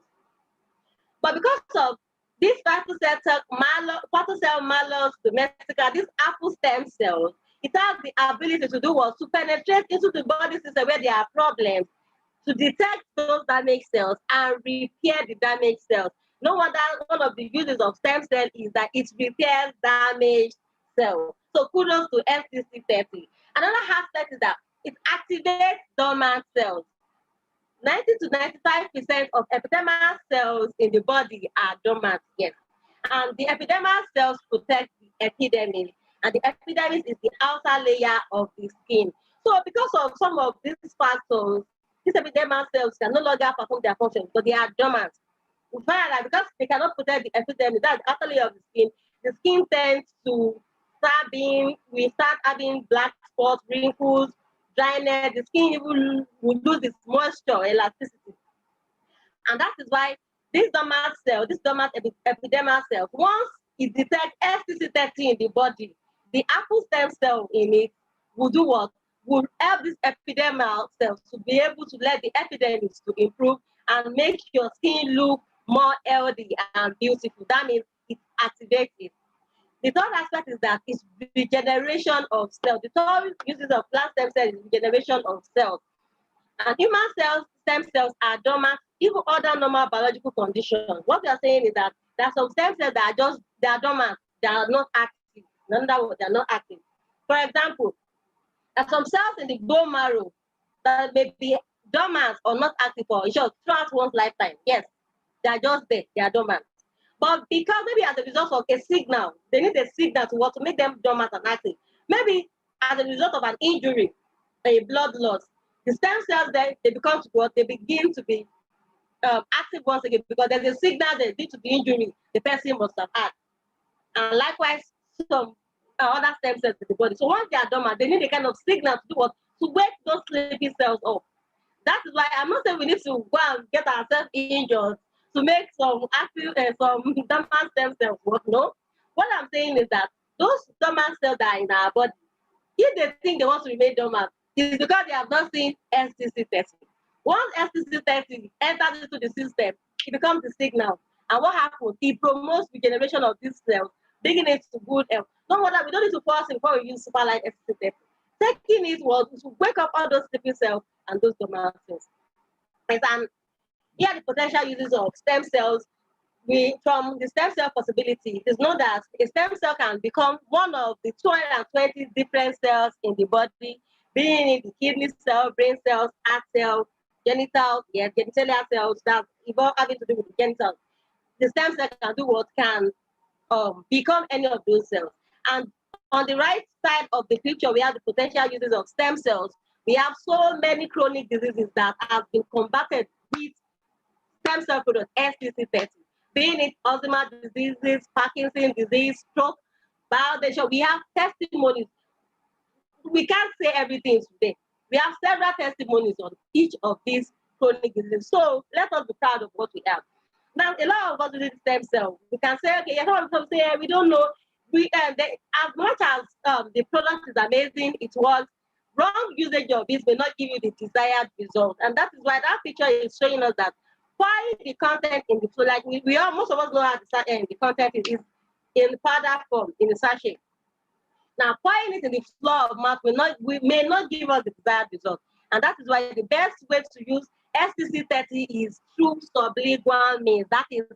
But because of this partial cell malus domestica, this apple stem cells, it has the ability to do what? To penetrate into the body system where there are problems, to detect those damaged cells and repair the damaged cells. No wonder one of the uses of stem cell is that it repairs damaged cells. So kudos to STC30. Another aspect is that it activates dormant cells. 90 to 95% of epidermal cells in the body are dormant, yes. And the epidermal cells protect the epidermis, and the epidermis is the outer layer of the skin. So because of some of these factors, these epidermal cells can no longer perform their function because they are dormant. We find that because they cannot protect the epidermis, that's the outer layer of the skin tends to we start having black spots, wrinkles, dryness, the skin will lose its moisture, elasticity. And that is why this dormant epidermal cell, once it detects STC30 in the body, the apple stem cell in it will do what? Will help these epidermal cells to be able to let the epidermis to improve and make your skin look more healthy and beautiful. That means it activates it. The third aspect is that it's regeneration of cells. The third uses of plant stem cells is regeneration of cells. And human cells, stem cells are dormant, even other normal biological conditions. What we are saying is that there are some stem cells that they are dormant, they are not active. In other words, they are not active. For example, there are some cells in the bone marrow that may be dormant or not active for throughout one's lifetime. Yes, they are just there, they are dormant. But because maybe as a result of a signal, they need a signal to make them dormant and active. Maybe as a result of an injury, a blood loss, the stem cells then they become what? They begin to be active once again because there's a signal that due to the injury the person must have had. And likewise, some other stem cells in the body. So once they are dormant, they need a kind of signal to do what? To wake those sleeping cells up. That is why I'm not saying we need to go and get ourselves injured to make some active some dormant stem cells work. No. What I'm saying is that those dormant cells that are in our body, if they think they want to remain dormant, it's because they have not seen STC30. Once STC30 enters into the system, it becomes the signal. And what happens? It promotes regeneration of these cells, bringing it to good health. No wonder we don't need to force it before we use superlight STC30. Taking it was to wake up all those sleeping cells and those dormant cells. And here the potential uses of stem cells. From the stem cell possibility, it is known that a stem cell can become one of the 220 different cells in the body, being it the kidney cell, brain cells, heart cells, genitalia cells that evolve having to do with the genitals. The stem cell can do what? Can become any of those cells. And on the right side of the picture, we have the potential uses of stem cells. We have so many chronic diseases that have been combated with stem cell product STC30, being it Alzheimer's diseases, Parkinson's disease, stroke, biodementia. We have testimonies. We can't say everything today. We have several testimonies on each of these chronic diseases. So let us be proud of what we have. Now, a lot of us with stem cell, we can say, okay, some say we don't know. As much as the product is amazing, it works. Wrong usage of this may not give you the desired result, and that is why that picture is showing us that why the content in the flow, like we all, most of us know how the content is in powder form in the sachet. Now, pouring it in the floor of mouth may not give us the desired result. And that is why the best way to use STC30 is through sublingual means. That is,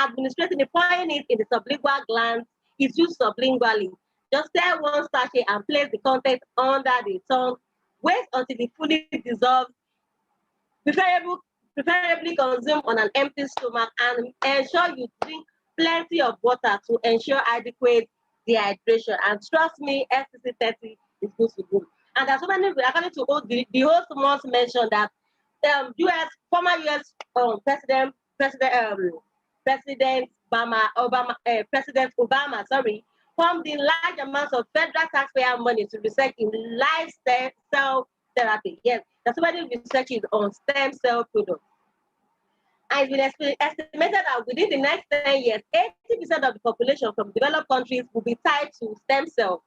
administrating pouring it in the sublingual glands is used sublingually. Just stir one sachet and place the contents under the tongue. Wait until it fully dissolves. Preferably consume on an empty stomach, and ensure you drink plenty of water to ensure adequate dehydration. And trust me, STC 30 is good to go. And there's so many, according to the host once mentioned that former US President Obama, sorry, pumped in large amounts of federal taxpayer money to research in live stem cell therapy. Yes, there's so many researches on stem cell products. And it's been estimated that within the next 10 years, 80% of the population from developed countries will be tied to stem cells.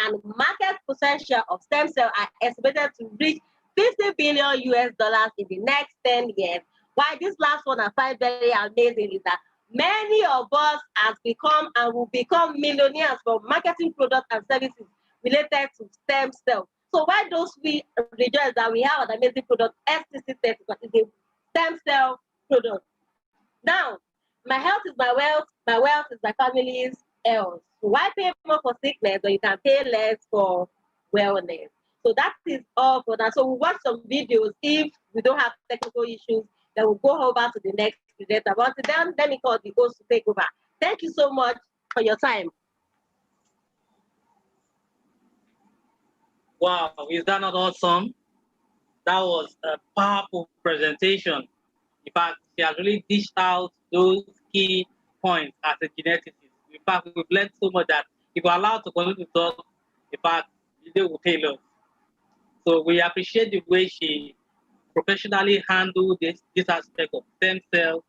And market potential of stem cells are estimated to reach 50 billion US dollars in the next 10 years. Why this last one I find very amazing is that many of us has become and will become millionaires from marketing products and services related to stem cells. So why don't we rejoice that we have an amazing product, STC 30, is a stem cell product. Now, my health is my wealth is my family's health. So why pay more for sickness when you can pay less for wellness? So that is all for that. So we'll watch some videos. If we don't have technical issues, then we'll go over to the next presenter. But then let me call the host to take over. Thank you so much for your time. Wow, is that not awesome? That was a powerful presentation. In fact, she has really dished out those key points as a geneticist. In fact, we've learned so much that if we're allowed to continue to talk, in fact, they will pay us. So we appreciate the way she professionally handled this aspect of stem cell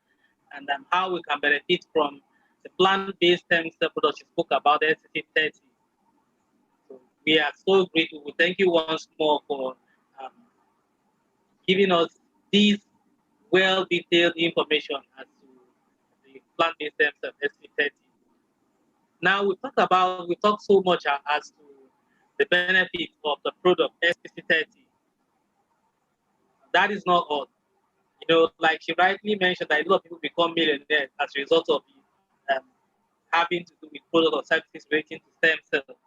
and how we can benefit from the plant-based stem cell products she spoke about, SCC 30. So we are so grateful. We thank you once more for giving us this well-detailed information as to the plant-based stem cell SC30. Now we talk so much as to the benefits of the product SC30. That is not all. You know, like she rightly mentioned, that a lot of people become millionaires as a result of having to do with product or services relating to stem cells.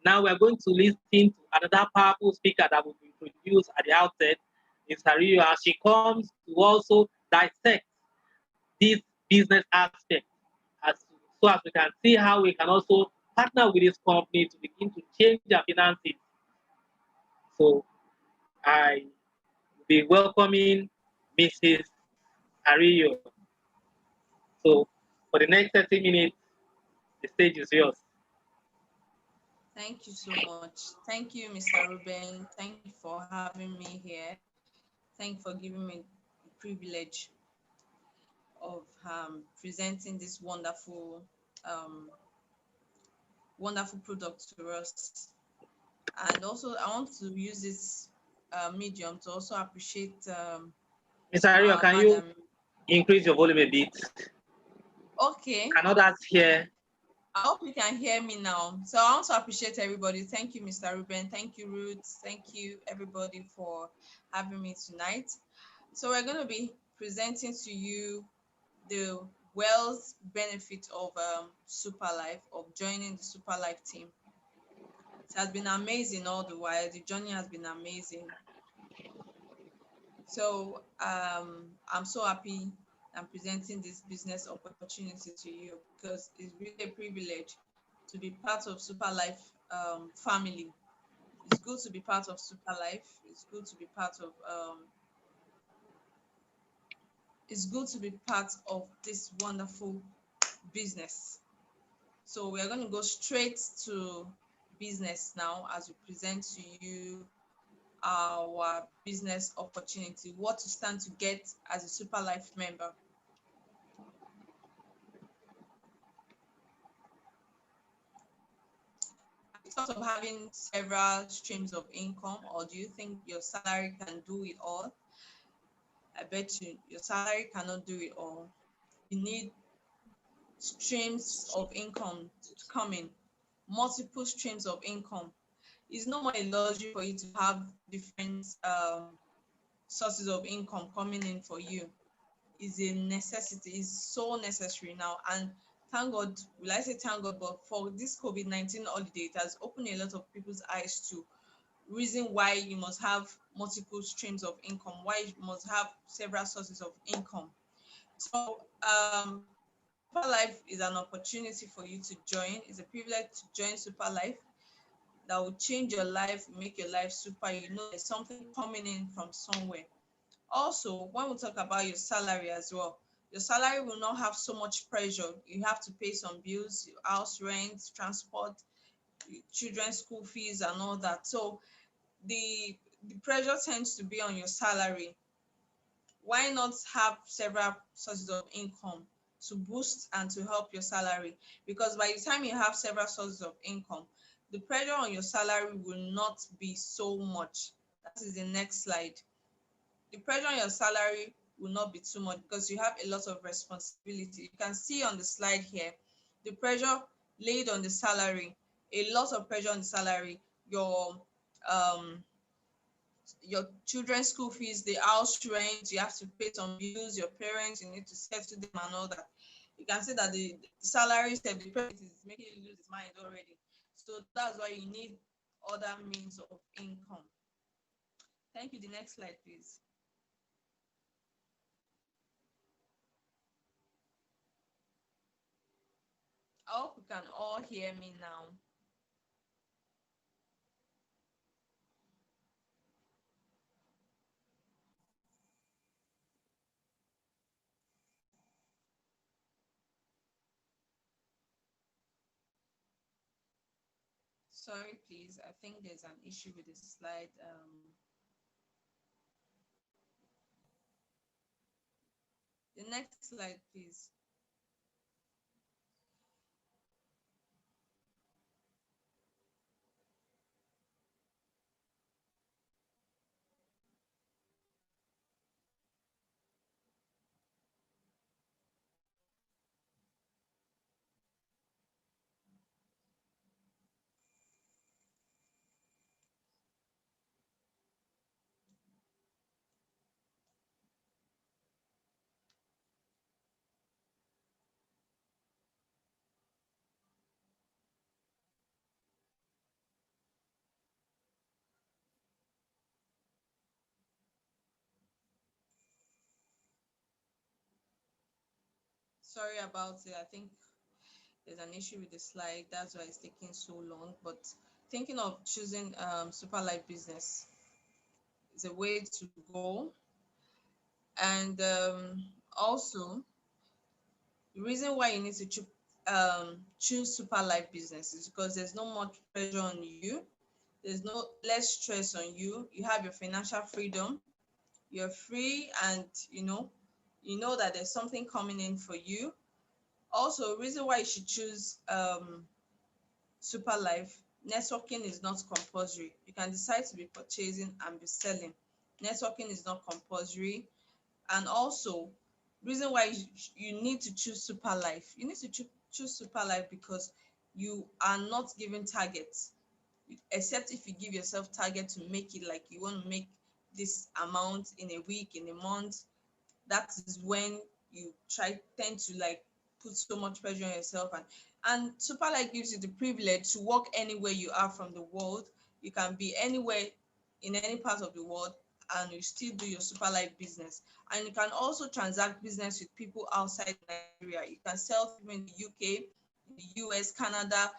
Now we are going to listen to another powerful speaker that will be introduced at the outset. Is Hario, as she comes to also dissect this business aspect so as we can see how we can also partner with this company to begin to change their finances. So I will be welcoming Mrs. Hario. So for the next 30 minutes, the stage is yours. Thank you so much. Thank you, Mr. Ruben. Thank you for having me here. Thank you for giving me the privilege of presenting this um, wonderful product to us. And also, I want to use this medium to also appreciate Ms. Hario, can you increase your volume a bit? Okay. Can others hear? I hope you can hear me now. So I want to appreciate everybody. Thank you, Mr. Ruben. Thank you, Ruth. Thank you, everybody, for having me tonight. So we're going to be presenting to you the wealth benefit of Super Life, of joining the Super Life team. It has been amazing all the while. The journey has been amazing. So I'm so happy I'm presenting this business opportunity to you because it's really a privilege to be part of Super Life family. It's good to be part of Super Life. It's good to be part of this wonderful business. So we are going to go straight to business now as we present to you our business opportunity, what to stand to get as a Super Life member. Have you thought of having several streams of income, or do you think your salary can do it all? I bet you your salary cannot do it all. You need streams of income to come in, multiple streams of income. It's no more a luxury for you to have different sources of income coming in for you. Is a necessity. Is so necessary now, and thank God, will I say thank God, but for this COVID-19 holiday, it has opened a lot of people's eyes to reason why you must have multiple streams of income, why you must have several sources of income. So Super Life is an opportunity for you to join. It's a privilege to join Super Life that will change your life, make your life super. You know, there's something coming in from somewhere. Also, when we talk about your salary as well, your salary will not have so much pressure. You have to pay some bills, house rent, transport, children's school fees, and all that. So the pressure tends to be on your salary. Why not have several sources of income to boost and to help your salary? Because by the time you have several sources of income, the pressure on your salary will not be so much. That is the next slide. The pressure on your salary will not be too much because you have a lot of responsibility. You can see on the slide here the pressure laid on the salary, a lot of pressure on the salary, um your children's school fees, the house rent, you have to pay some bills, your parents, you need to settle them and all that. You can see that the salary step, the parent is making you lose his mind already. So that's why you need other means of income. Thank you. The next slide, please. I hope you can all hear me now. Sorry, please. I think there's an issue with the slide. The next slide, please. Sorry about it. I think there's an issue with the slide. That's why it's taking so long. But thinking of choosing Super Life Business is a way to go. And also, the reason why you need to choose Super Life Business is because there's no much pressure on you. There's no less stress on you. You have your financial freedom. You're free, and you know that there's something coming in for you. Also, reason why you should choose Super Life, networking is not compulsory. You can decide to be purchasing and be selling. Networking is not compulsory. And also, reason why you need to choose Super Life. You need to choose Super Life because you are not given targets, except if you give yourself target to make it, like you want to make this amount in a week, in a month. That is when you tend to like put so much pressure on yourself. And Super Life gives you the privilege to work anywhere you are from the world. You can be anywhere in any part of the world, and you still do your Super Life business. And you can also transact business with people outside Nigeria. You can sell to people in the UK, in the US, Canada,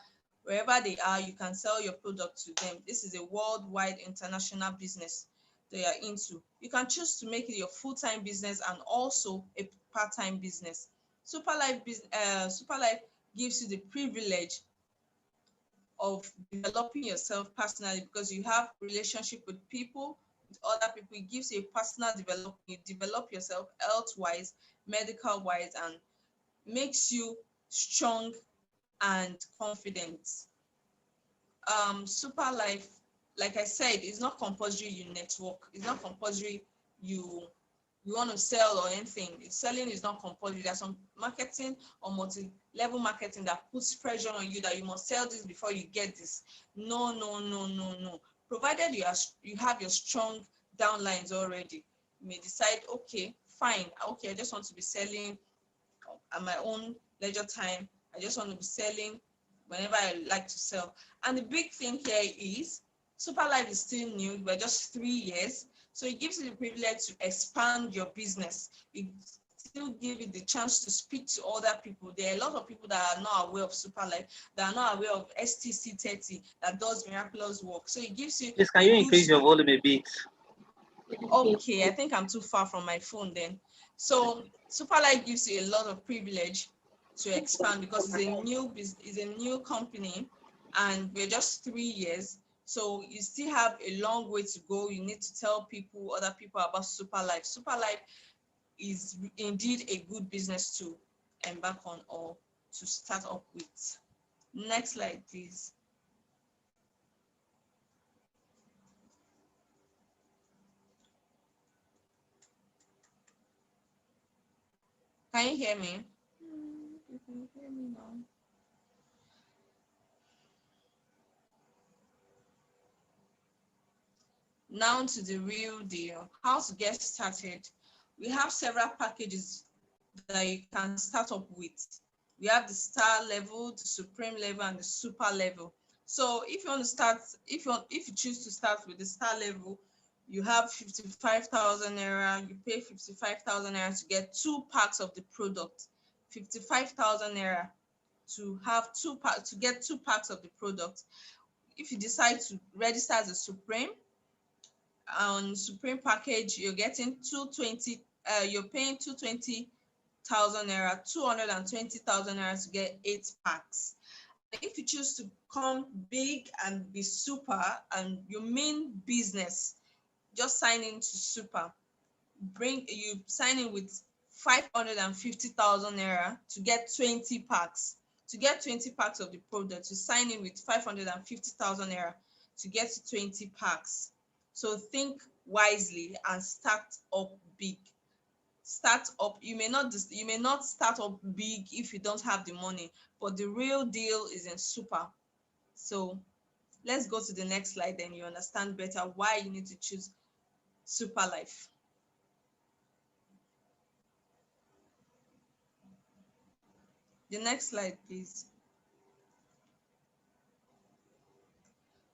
wherever they are. You can sell your product to them. This is a worldwide international business they are into. You can choose to make it your full-time business and also a part-time business. Super Life gives you the privilege of developing yourself personally because you have relationship with people, with other people. It gives you a personal development. You develop yourself health-wise, medical-wise, and makes you strong and confident. Super Life, like I said, it's not compulsory you network. It's not compulsory you want to sell or anything. Selling is not compulsory. There's some marketing or multi-level marketing that puts pressure on you that you must sell this before you get this. No, no, no, no, no. Provided you have your strong downlines already, you may decide, okay, fine, okay, I just want to be selling at my own leisure time I just want to be selling whenever I like to sell. And the big thing here is Super Life is still new. We're just 3 years. So it gives you the privilege to expand your business. It still give you the chance to speak to other people. There are a lot of people that are not aware of Super Life, that are not aware of STC 30 that does miraculous work. So it gives you Please, can you increase your volume a bit? Okay, I think I'm too far from my phone then. So Superlight gives you a lot of privilege to expand because it's a new company, and we're just 3 years. So you still have a long way to go. You need to tell other people about Superlife. Superlife is indeed a good business to embark on or to start up with. Next slide, please. Can you hear me? You can hear me now. Now to the real deal, how to get started. We have several packages that you can start up with. We have the star level, the supreme level, and the super level. So if you want to start, if you choose to start with the star level, you have 55,000 naira. You pay 55,000 naira to get 2 packs of the product. 55,000 naira to have to get 2 packs of the product. If you decide to register as a supreme, on supreme package, you're getting 220, you're paying 220,000 naira, 220,000 naira to get 8 packs. If you choose to come big and be super and you mean business, just sign into super. You sign in with 550,000 naira to get 20 packs. To get 20 packs of the product, you sign in with 550,000 naira to get 20 packs. So think wisely and start up big. Start up. You may not start up big if you don't have the money, but the real deal is in super. So let's go to the next slide, then you understand better why you need to choose Super Life. The next slide, please.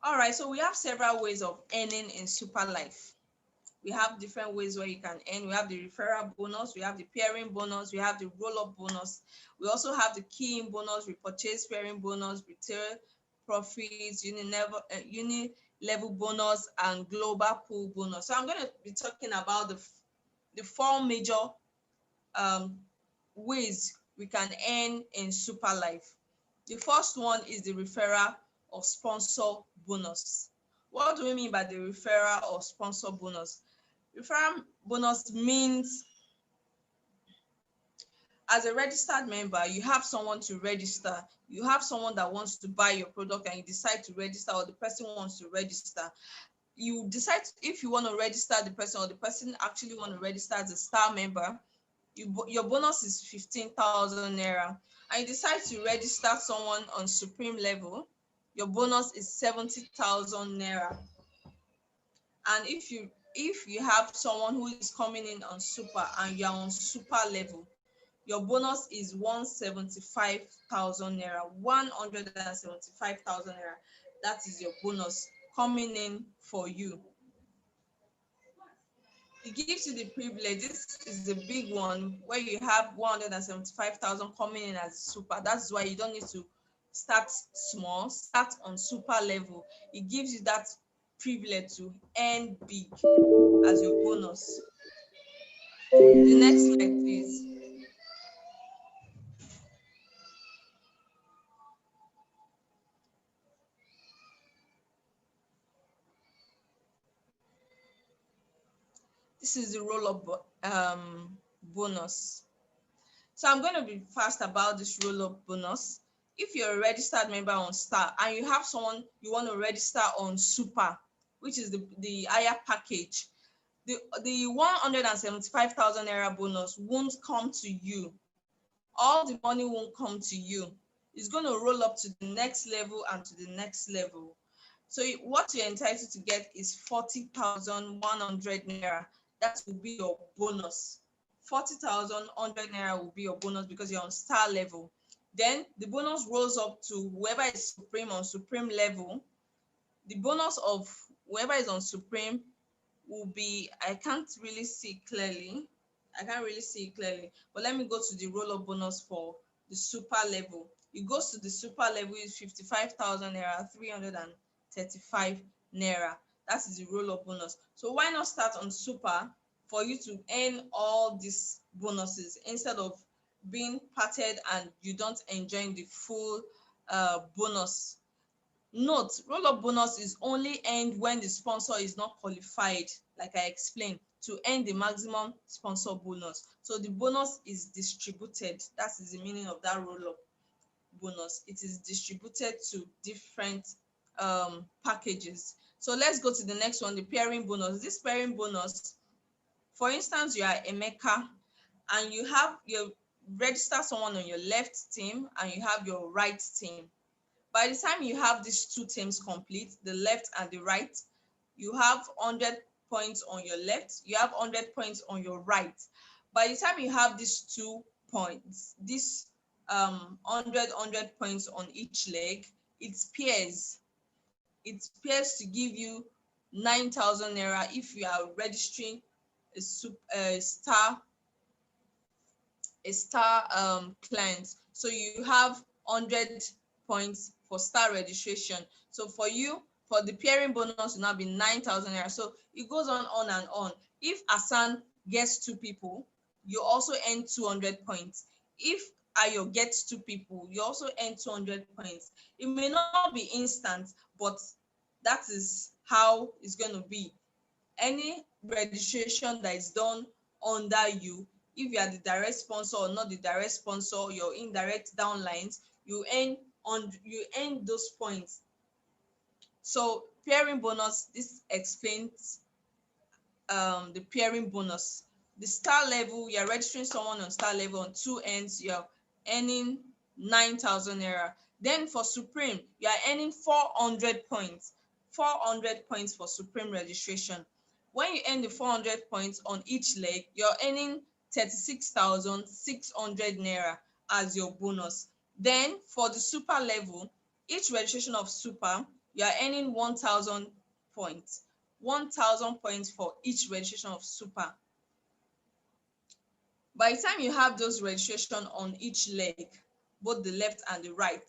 All right, so we have several ways of earning in Super Life. We have different ways where you can earn. We have the referral bonus, we have the pairing bonus, we have the roll-up bonus. We also have the key-in bonus, repurchase pairing bonus, retail profits, uni-level bonus, and global pool bonus. So I'm going to be talking about the 4 major ways we can earn in Super Life. The first one is the referral or sponsor bonus. What do we mean by the referral or sponsor bonus? Referral bonus means as a registered member, you have someone to register. You have someone that wants to buy your product and you decide to register, or the person wants to register. You decide if you want to register the person, or the person actually want to register as a star member. Your bonus is 15,000 naira, and you decide to register someone on supreme level, your bonus is 70,000 naira. And if you have someone who is coming in on super and you're on super level, your bonus is 175,000 naira. 175,000 naira. That is your bonus coming in for you. It gives you the privilege. This is the big one where you have 175,000 coming in as super. That's why you don't need to start small, start on super level. It gives you that privilege to earn big as your bonus. The next slide, please. This is the roll-up bonus. So I'm going to be fast about this roll-up bonus. If you're a registered member on Star and you have someone you want to register on Super, which is the higher package, the 175,000 naira bonus won't come to you. All the money won't come to you. It's going to roll up to the next level and to the next level. So what you're entitled to get is 40,100 naira. That will be your bonus. 40,100 naira will be your bonus because you're on star level. Then the bonus rolls up to whoever is supreme on supreme level. The bonus of whoever is on supreme will be, I can't really see clearly. But let me go to the roll-up bonus for the super level. It goes to the super level is 55,000 naira, 335 naira. That is the roll-up bonus. So why not start on super for you to earn all these bonuses instead of being parted and you don't enjoy the full bonus. Note, roll-up bonus is only earned when the sponsor is not qualified, like I explained, to earn the maximum sponsor bonus. So the bonus is distributed. That is the meaning of that roll-up bonus. It is distributed to different packages. So let's go to the next one, the pairing bonus. This pairing bonus, for instance, you are Emeka and you register someone on your left team and you have your right team. By the time you have these two teams complete, the left and the right, you have 100 points on your left, you have 100 points on your right. By the time you have these 2 points, this 100 points on each leg, it pairs. It pairs to give you 9,000 naira if you are registering a star client. So you have 100 points for star registration. So for you, for the pairing bonus will now be 9,000 naira. So it goes on and on. If Asan gets 2 people, you also earn 200 points. If Ayo gets 2 people, you also earn 200 points. It may not be instant, but that is how it's going to be. Any registration that is done under you, if you are the direct sponsor or not the direct sponsor, your indirect downlines, you earn those points. So pairing bonus, this explains the pairing bonus. The star level, you're registering someone on star level on 2 ends, you're earning 9,000 naira. Then for supreme, you are earning 400 points. 400 points for supreme registration. When you earn the 400 points on each leg, you're earning 36,600 naira as your bonus. Then for the super level, each registration of super, you are earning 1,000 points. 1,000 points for each registration of super. By the time you have those registration on each leg, both the left and the right,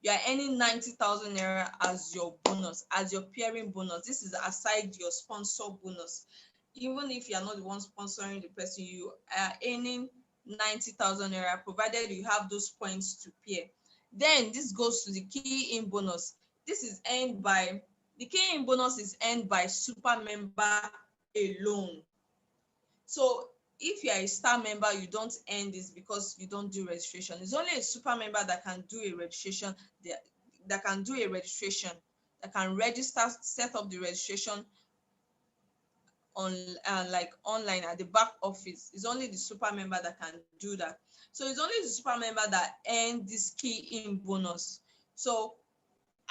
you are earning 90,000 naira as your bonus, as your pairing bonus. This is aside your sponsor bonus. Even if you are not the one sponsoring the person, you are earning 90,000 naira provided you have those points to pair. Then this goes to the key in bonus. This is earned by the key in bonus is earned by super member alone. So if you are a star member, you don't earn this because you don't do registration. It's only a super member that can do a registration, that can register, set up the registration on like online at the back office. It's only the super member that can do that. So it's only the super member that earn this key in bonus. So,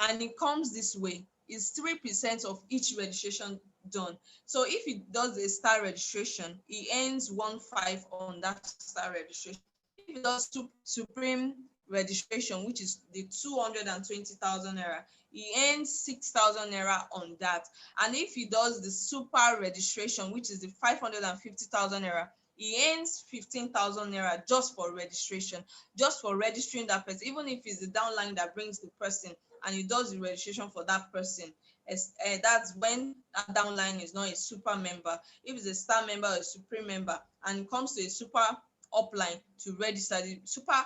and it comes this way, it's 3% of each registration done. So if he does a star registration, he earns 1.5 on that star registration. If he does supreme registration, which is the 220,000 naira, he earns 6,000 naira on that. And if he does the super registration, which is the 550,000 naira, he earns 15,000 naira just for registration, just for registering that person. Even if it's the downline that brings the person and he does the registration for that person, that's when that downline is not a super member. If it's a star member or a supreme member and it comes to a super upline to register, the super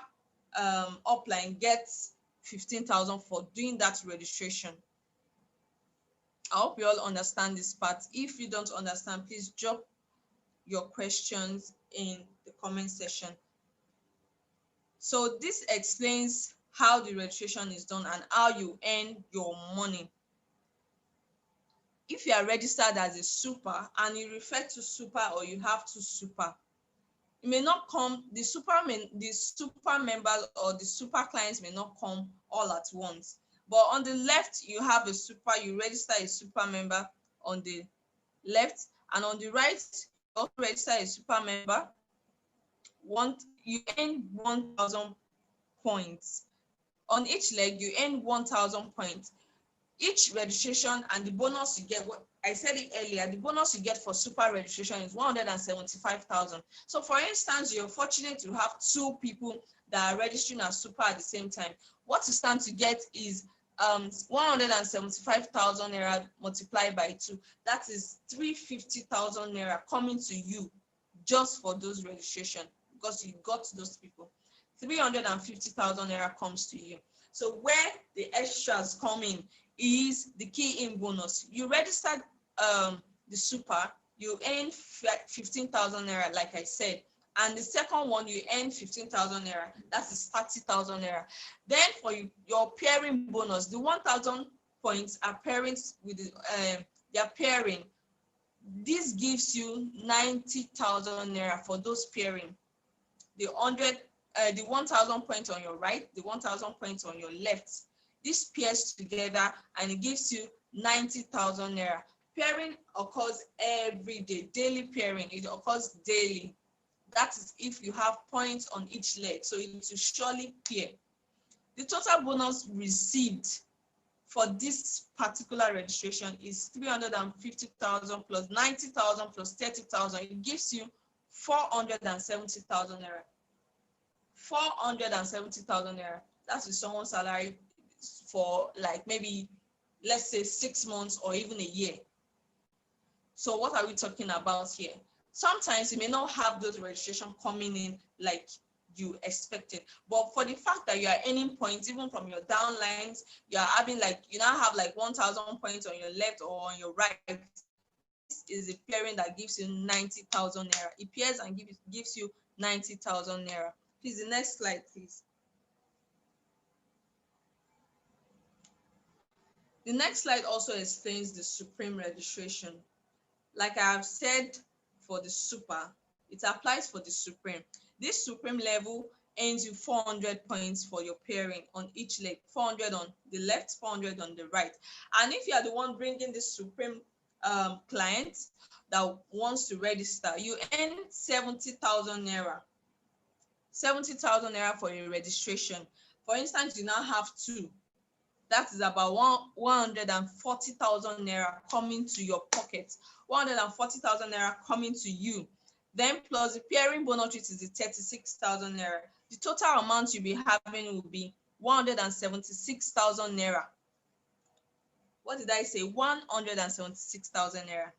upline gets 15,000 for doing that registration. I hope you all understand this part. If you don't understand, please drop your questions in the comment section. So this explains how the registration is done and how you earn your money. If you are registered as a super and you refer to super or you have two super, it may not come, the super members or the super clients may not come all at once. But on the left, you have a super, you register a super member on the left, and on the right, you also register a super member. You earn 1,000 points. On each leg, you earn 1,000 points. Each registration and the bonus you get, what I said it earlier, the bonus you get for super registration is 175,000. So for instance, you're fortunate to have two people that are registering as super at the same time. What you stand to get is 175,000 naira multiplied by 2. That is 350,000 naira coming to you just for those registration, because you got those people. 350,000 naira comes to you. So where the extras come in is the key in bonus. You registered the super, you earn 15,000 naira, like I said. And the second one, you earn 15,000 naira. That is 30,000 naira. Then for your pairing bonus, the 1,000 points are pairings with their pairing. This gives you 90,000 naira for those pairing. The 1,000 points on your right, the 1,000 points on your left. This pairs together and it gives you 90,000 naira. Pairing occurs every day, daily pairing, it occurs daily. That is if you have points on each leg, so it will surely pair. The total bonus received for this particular registration is 350,000 plus 90,000 plus 30,000. It gives you 470,000 naira. 470,000 naira. That is someone's salary for like maybe, let's say 6 months or even a year. So what are we talking about here? Sometimes you may not have those registration coming in like you expected, but for the fact that you are earning points even from your downlines, you are having like, you now have like 1,000 points on your left or on your right. This is a pairing that gives you 90,000 naira. It pairs and gives you 90,000 naira. Please, the next slide, please. The next slide also explains the supreme registration. Like I have said, for the super, it applies for the supreme. This supreme level earns you 400 points for your pairing on each leg, 400 on the left, 400 on the right. And if you are the one bringing this supreme client that wants to register, you earn 70,000 naira. 70,000 naira for your registration. For instance, you now have two. That is about 140,000 naira coming to your pocket. 140,000 naira coming to you. Then plus the pairing bonus, which is the 36,000 naira. The total amount you'll be having will be 176,000 naira. What did I say? 176,000 naira.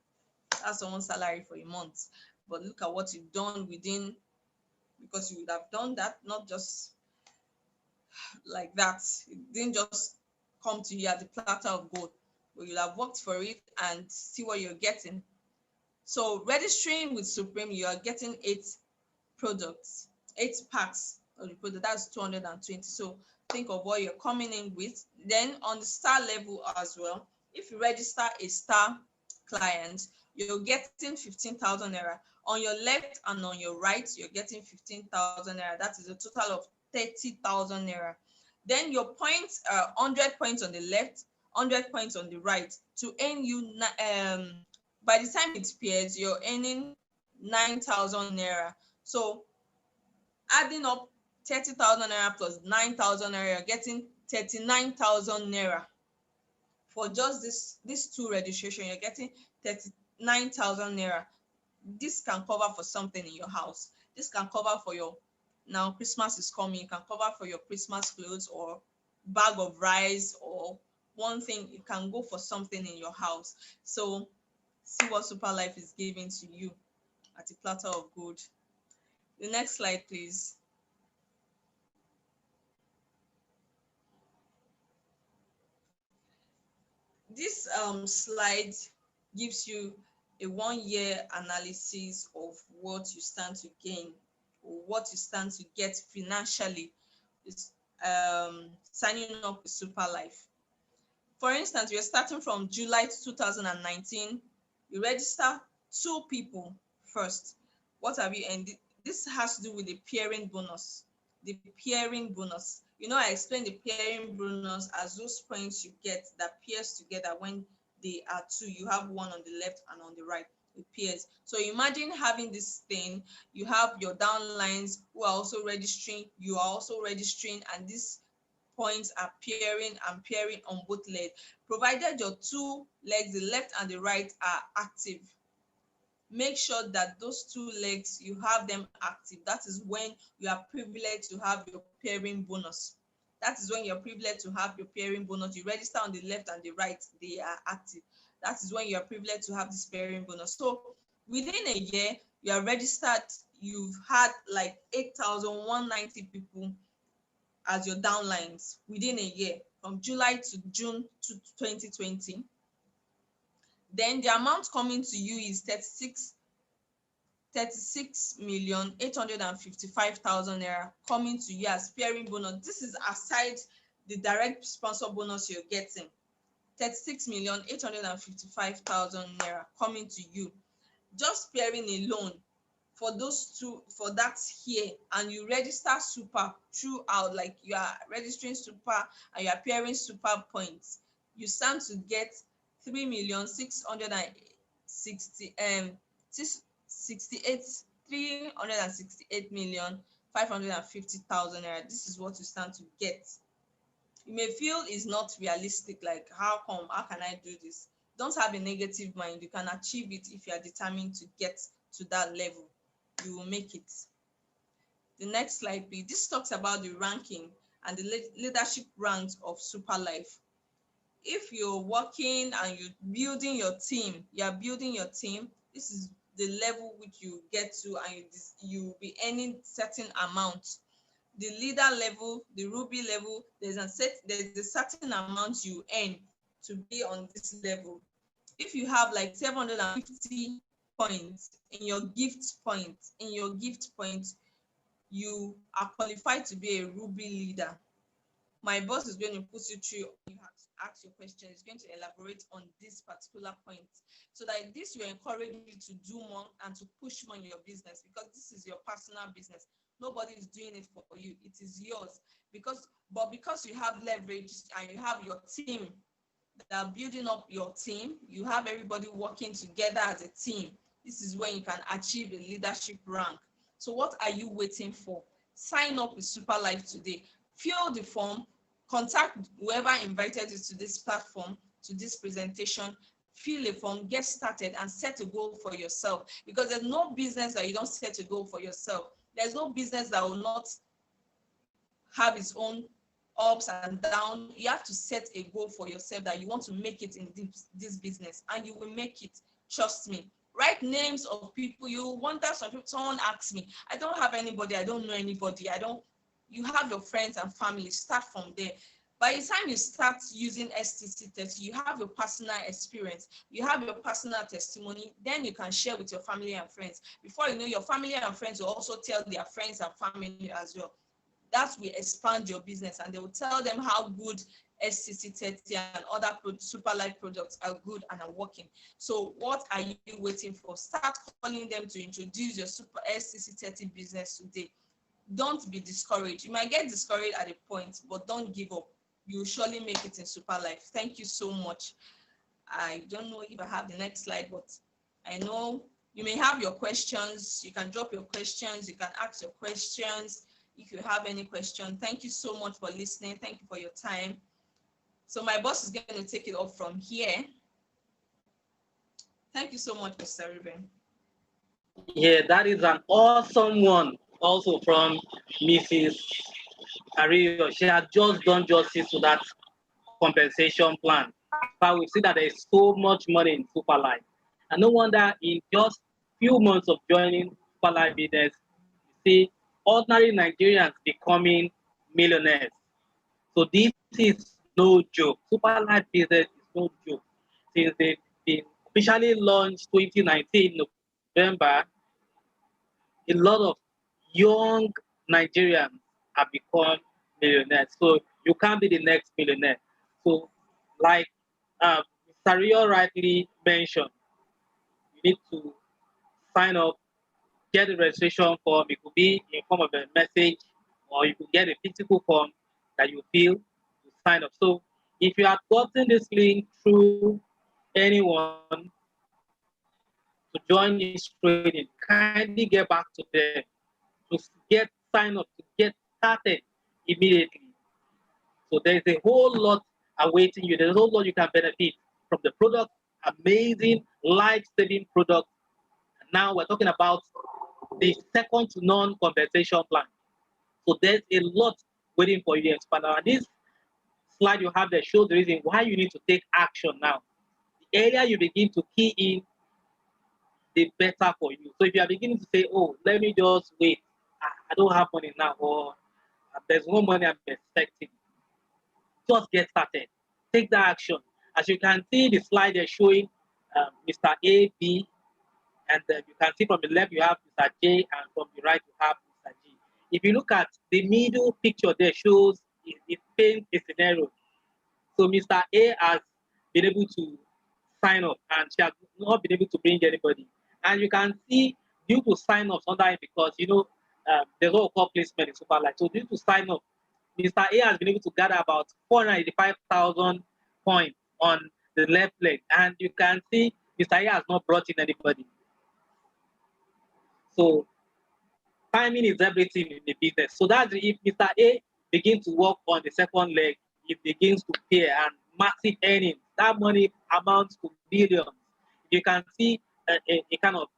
That's someone's salary for a month. But look at what you've done within, because you would have done that, not just like that. It didn't just come to you at the platter of gold, but you'll have worked for it and see what you're getting. So registering with Supreme, you are getting 8 products, 8 packs of the product. That's 220. So think of what you're coming in with. Then on the star level as well, if you register a star client, you're getting 15,000 naira. On your left and on your right, you're getting 15,000 naira. That is a total of 30,000 naira. Then your points are 100 points on the left, 100 points on the right to earn you, by the time it pairs, you're earning 9,000 naira. So adding up 30,000 naira plus 9,000 naira, you're getting 39,000 naira. For just this two registration, you're getting 39,000 naira. This can cover for something in your house. This can cover for your, now Christmas is coming, you can cover for your Christmas clothes or bag of rice or one thing. You can go for something in your house. So see what Super Life is giving to you at a platter of gold. The next slide, please. This slide gives you a 1-year analysis of what you stand to gain or what you stand to get financially is signing up with Super Life. For instance, you're starting from July 2019. You register 2 people first. What have you earned? This has to do with the pairing bonus. The pairing bonus. You know, I explained the pairing bonus as those points you get that pairs together when they are 2. You have one on the left and on the right. with peers. So imagine having this thing, you have your downlines who are also registering, you are also registering, and these points are pairing and pairing on both legs, provided your two legs, the left and the right, are active. Make sure that those two legs, you have them active. That is when you are privileged to have your pairing bonus. That is when you're privileged to have your pairing bonus. You register on the left and the right, they are active. That is when you're privileged to have this pairing bonus. So within a year, you are registered, you've had like 8,190 people as your downlines within a year, from July to June to 2020. Then the amount coming to you is 36,855,000 naira coming to you as pairing bonus. This is aside the direct sponsor bonus you're getting. 36,855,000 naira coming to you. Just pairing alone for those two, for that year, and you register super throughout, like you are registering super and you are pairing super points, you stand to get 3,668,550,000 naira. This is what you stand to get. You may feel it's not realistic, like how come, how can I do this? Don't have a negative mind. You can achieve it if you are determined to get to that level. You will make it. The next slide, please. This talks about the ranking and the leadership ranks of Super Life. If you're working and you're building your team, this is the level which you get to, and you'll be earning certain amount. The leader level, the ruby level, there's a certain amount you earn to be on this level. If you have like 750 points in your gift point, you are qualified to be a ruby leader. My boss is going to put you through, you have to ask your question. He's going to elaborate on this particular point, so that this will encourage you to do more and to push more in your business, because this is your personal business. Nobody is doing it for you. It is yours. Because you have leverage and you have your team that are building up your team, you have everybody working together as a team. This is when you can achieve a leadership rank. So what are you waiting for? Sign up with Super Life today. Fill the form, contact whoever invited you to this platform, to this presentation, fill a form, get started, and set a goal for yourself. Because there's no business that you don't set a goal for yourself. There's no business that will not have its own ups and downs. You have to set a goal for yourself that you want to make it in this business, and you will make it. Trust me. Write names of people. You wonder, someone asks me, I don't have anybody, I don't know anybody, you have your friends and family. Start from there. By the time you start using STC30, you have your personal experience, you have your personal testimony, then you can share with your family and friends. Before you know, your family and friends will also tell their friends and family as well. That will expand your business, and they will tell them how good STC30 and other Super Life products are good and are working. So what are you waiting for? Start calling them to introduce your Super STC30 business today. Don't be discouraged. You might get discouraged at a point, but don't give up. You will surely make it in Super Life. Thank you so much. I don't know if I have the next slide, but I know you may have your questions. You can drop your questions. You can ask your questions if you have any question. Thank you so much for listening. Thank you for your time. So my boss is going to take it up from here. Thank you so much, Mr. Ruben. Yeah, that is an awesome one. Also from Mrs. Ario. She had just done justice to that compensation plan. But we see that there is so much money in Super Life. And no wonder in just few months of joining Super Life business, you see ordinary Nigerians becoming millionaires. So this is no joke. Super Life business is no joke. Since they've been officially launched 2019 November, a lot of young Nigerians have become millionaires. So you can't be the next millionaire. So, like Mr. Rio rightly mentioned, you need to sign up, get a registration form. It could be in form of a message, or you could get a physical form that you fill to sign up. So, if you have gotten this link through anyone, today join this training, kindly get back to them to get sign up, to get started immediately. So there's a whole lot awaiting you. There's a whole lot you can benefit from the product, amazing life-saving product. Now we're talking about the second to none compensation plan. So there's a lot waiting for you to expand. And this slide you have there shows the reason why you need to take action now. The earlier you begin to key in, the better for you. So if you are beginning to say, oh, let me just wait, I don't have money now, or there's no money I'm expecting, just get started. Take the action. As you can see, the slide is showing Mr. A, B, and you can see from the left you have Mr. J, and from the right you have Mr. G. If you look at the middle picture, there shows it paints a scenario. So Mr. A has been able to sign up, and she has not been able to bring anybody. And you can see due to sign ups under him, because there's what we call placement in Superlight. So due to sign up, Mr. A has been able to gather about 485,000 points on the left leg, and you can see Mr. A has not brought in anybody. So timing is everything in the business. So that's if Mr. A begins to work on the second leg, it begins to pay and massive earnings. That money amounts to billions. You can see a kind of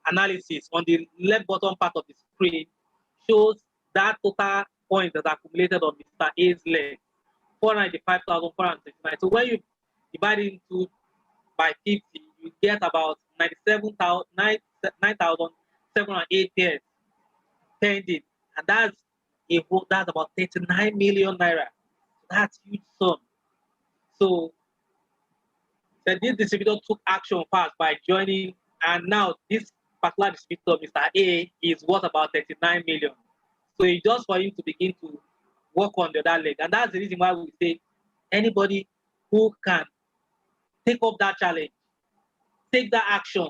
analysis on the left bottom part of the screen shows that total points that are accumulated on Mr. A's leg, 495,469. So when you divide it into by 50, you get about 9,708 pairs pending, and that's about 39 million naira. That's huge sum. So this distributor took action fast by joining, and now this particular distributor, Mr. A, is worth about 39 million. So it's just for him to begin to work on the other leg, and that's the reason why we say anybody who can take up that challenge, take that action,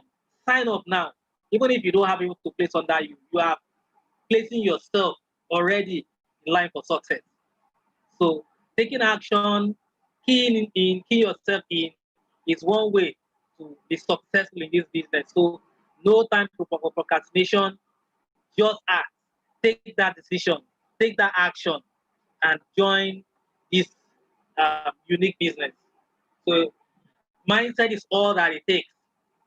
sign up now. Even if you don't have people to place under you, you are placing yourself already in line for success. So taking action, keying yourself in is one way to be successful in this business. So no time for procrastination, just act, take that decision, take that action, and join this unique business. So mindset is all that it takes.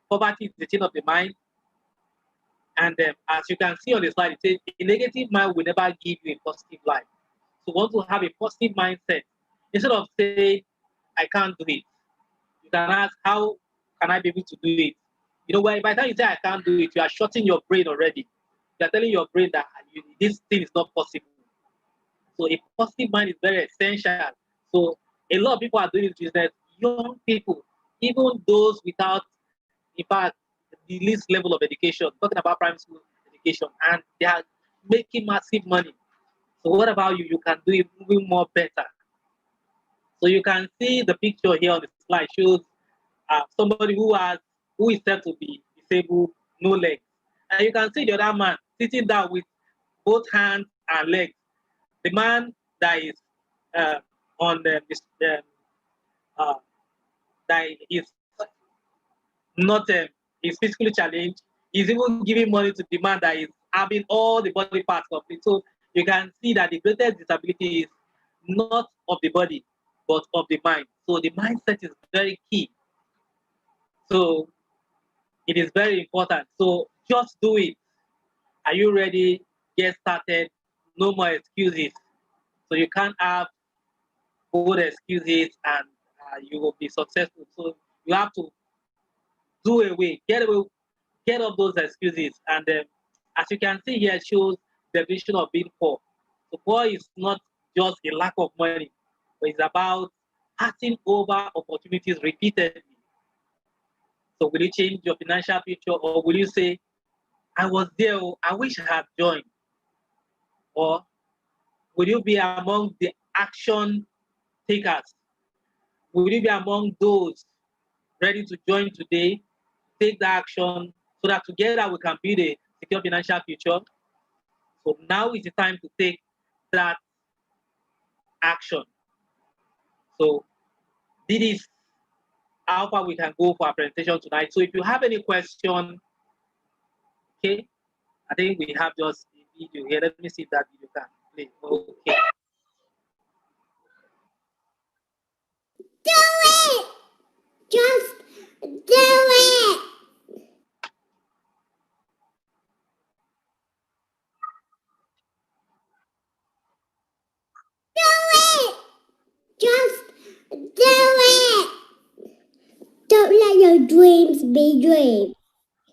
Poverty is the thing of the mind. And as you can see on the slide, it says a negative mind will never give you a positive life. So you want to have a positive mindset. Instead of saying, I can't do it, you can ask, how can I be able to do it? You know, by the time you say I can't do it, you are shutting your brain already. You are telling your brain that this thing is not possible. So a positive mind is very essential. So a lot of people are doing this business, young people, even those without, in fact, the least level of education, talking about primary school education, and they are making massive money. So what about you? You can do it even more better. So you can see the picture here on the slide shows somebody who is said to be disabled, no legs, and you can see the other man sitting down with both hands and legs. The man that is on uh, that is not is physically challenged is even giving money to the man that is having all the body parts complete. So you can see that the greatest disability is not of the body, but of the mind. So the mindset is very key. So it is very important. So just do it. Are you ready? Get started. No more excuses. So you can't have good excuses and you will be successful. So you have to get off those excuses. And as you can see here, it shows the definition of being poor. So poor is not just a lack of money, but it's about passing over opportunities repeatedly. So will you change your financial future, or will you say, I was there, I wish I had joined? Or will you be among the action takers? Will you be among those ready to join today, take the action, so that together we can build a secure financial future? So now is the time to take that action. So this is how far we can go for our presentation tonight. So if you have any question, okay, I think we have just a video here. Let me see if that video can play. Okay. Do it! Just do it! Do it! Just do it! Don't let your dreams be dreams.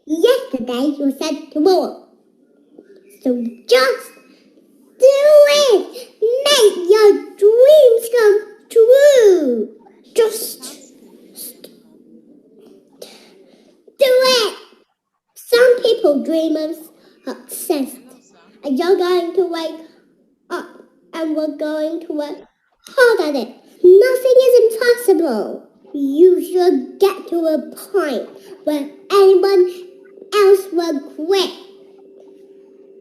Yesterday you said tomorrow. So just do it! Make your dreams come true! Just do it! Some people dream of success. Hello, sir. And you're going to wake up and we're going to work hard at it. Nothing is impossible. You should get to a point where anyone else will quit.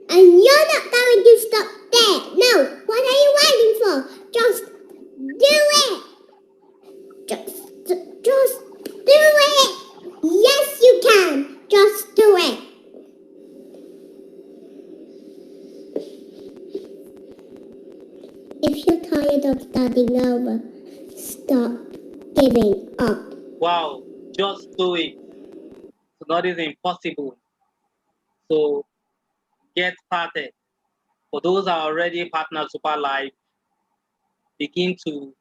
And you're not going to stop there. No, what are you waiting for? Just do it. Just do it. Yes, you can. Just do it. If you're tired of starting over, stop giving up. Wow, just do it. So nothing is impossible. So get started. For those that are already partners Super Life, begin to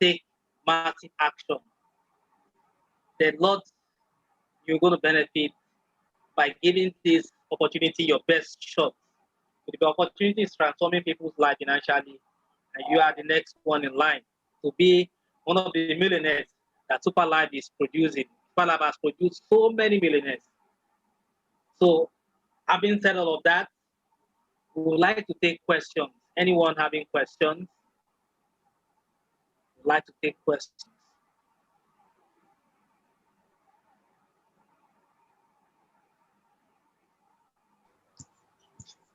take massive action. The Lord, you're going to benefit by giving this opportunity your best shot. If the opportunity is transforming people's life financially, and you are the next one in line to be one of the millionaires that Super Life is producing. Super Life has produced so many millionaires. So, having said all of that, we would like to take questions. Anyone having questions? Would like to take questions.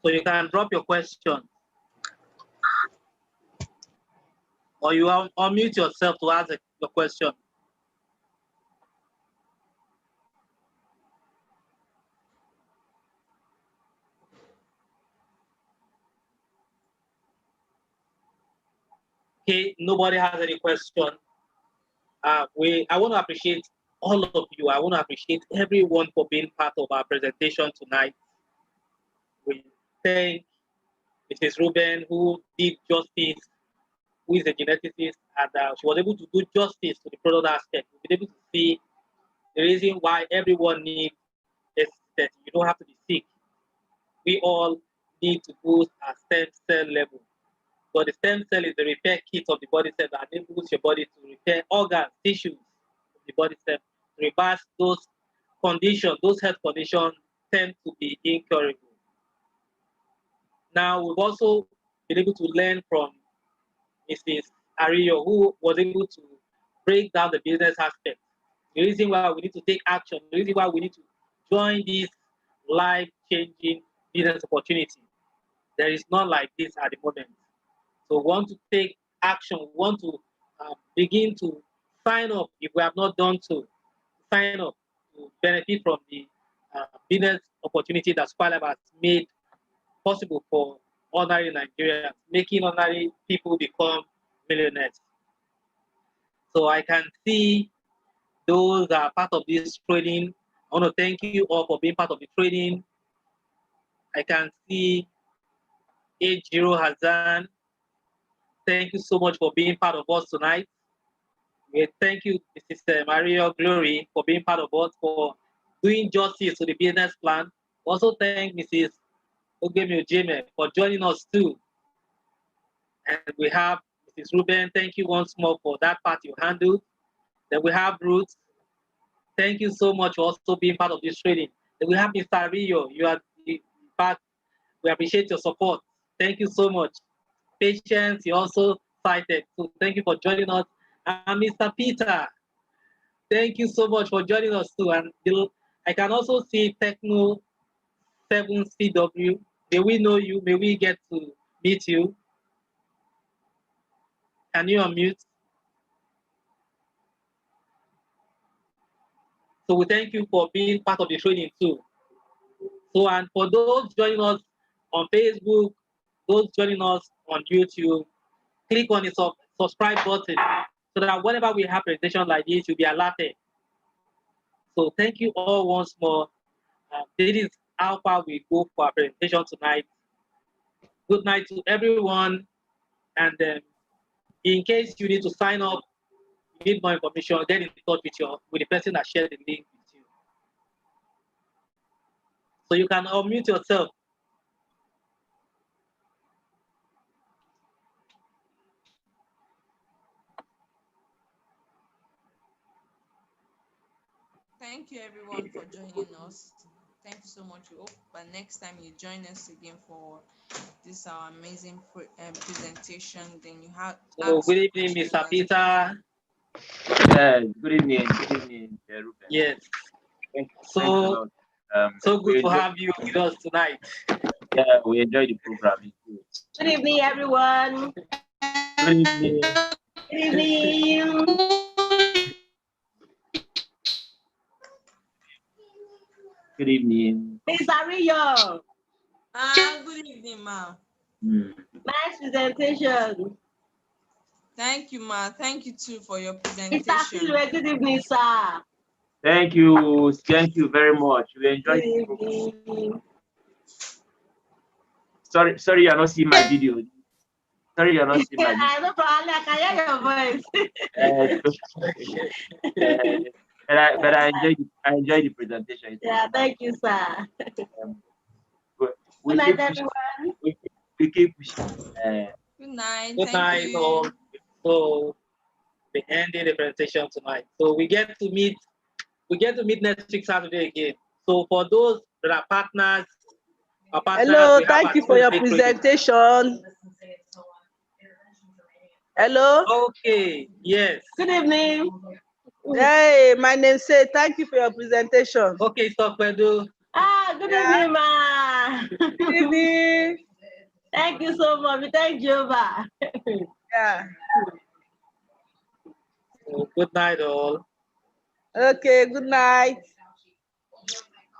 So you can drop your question, or you unmute yourself to ask your question. Okay, nobody has any question. I want to appreciate all of you. I want to appreciate everyone for being part of our presentation tonight. We thank Mrs. Ruben, who did justice, who is a geneticist, and she was able to do justice to the product aspect. We've been able to see the reason why everyone needs that you don't have to be sick. We all need to boost our stem cell level. So the stem cell is the repair kit of the body cell that enables your body to repair organs, tissues of the body cell, to reverse those conditions, those health conditions tend to be incurable. Now, we've also been able to learn from Mrs. Ario, who was able to break down the business aspect. The reason why we need to take action, the reason why we need to join this life-changing business opportunity. There is none like this at the moment. So we want to take action, we want to begin to sign up if we have not done so, sign up to benefit from the business opportunity that Squalab has made possible for ordinary Nigerians, making ordinary people become millionaires. So I can see those that are part of this training. I want to thank you all for being part of the training. I can see Ejiro Hazan. Thank you so much for being part of us tonight. We thank you, Mrs. Mario Glory, for being part of us, for doing justice to the business plan. Also thank Mrs. Ogemi Ojeme for joining us too. And we have Mrs. Ruben. Thank you once more for that part you handled. Then we have Ruth. Thank you so much for also being part of this training. Then we have Mr. Rio. You are part. We appreciate your support. Thank you so much. Patience, you also cited. So thank you for joining us. And Mr. Peter, thank you so much for joining us too. And I can also see Techno 7CW. May we know you? May we get to meet you? Can you unmute? So we thank you for being part of the training too. So, and for those joining us on Facebook, those joining us on YouTube, click on the subscribe button so that whenever we have presentations like this, you'll be alerted. So thank you all once more. This is how far we go for our presentation tonight. Good night to everyone. And in case you need to sign up, you need more information, get in touch with the person that shared the link with you. So you can unmute yourself. Thank you everyone for joining us. Thank you so much. We hope by next time you join us again for this our amazing presentation. Then you have. So good evening, Mr. Peter. Good evening. Good evening, Ruben. Yes. Thank so you so good to have you with us tonight. Yeah, we enjoy the program. Good evening, everyone. Good evening. Good evening. Good evening. Miss Ario. Good evening, ma. Nice presentation. Thank you, ma. Thank you too for your presentation. Good evening, sir. Thank you. Thank you very much. We enjoyed the program. Sorry, you're not seeing my video. Sorry, you're not seeing my video. I know, probably I can hear your voice. But I enjoyed the presentation. Yeah, thank you, sir. We Good night, keep everyone. We keep pushing. Good night. Good night, all. So we ended the presentation tonight. So we get to meet next week Saturday again. So for those that are partners, hello, thank you for your presentation. Hello. Okay. Yes. Good evening. Hey, my name is thank you for your presentation. Okay, stop, Pedro. Good evening, ma. Good evening. Thank you so much. Thank you, ma. Yeah. So good night, all. Okay, good night.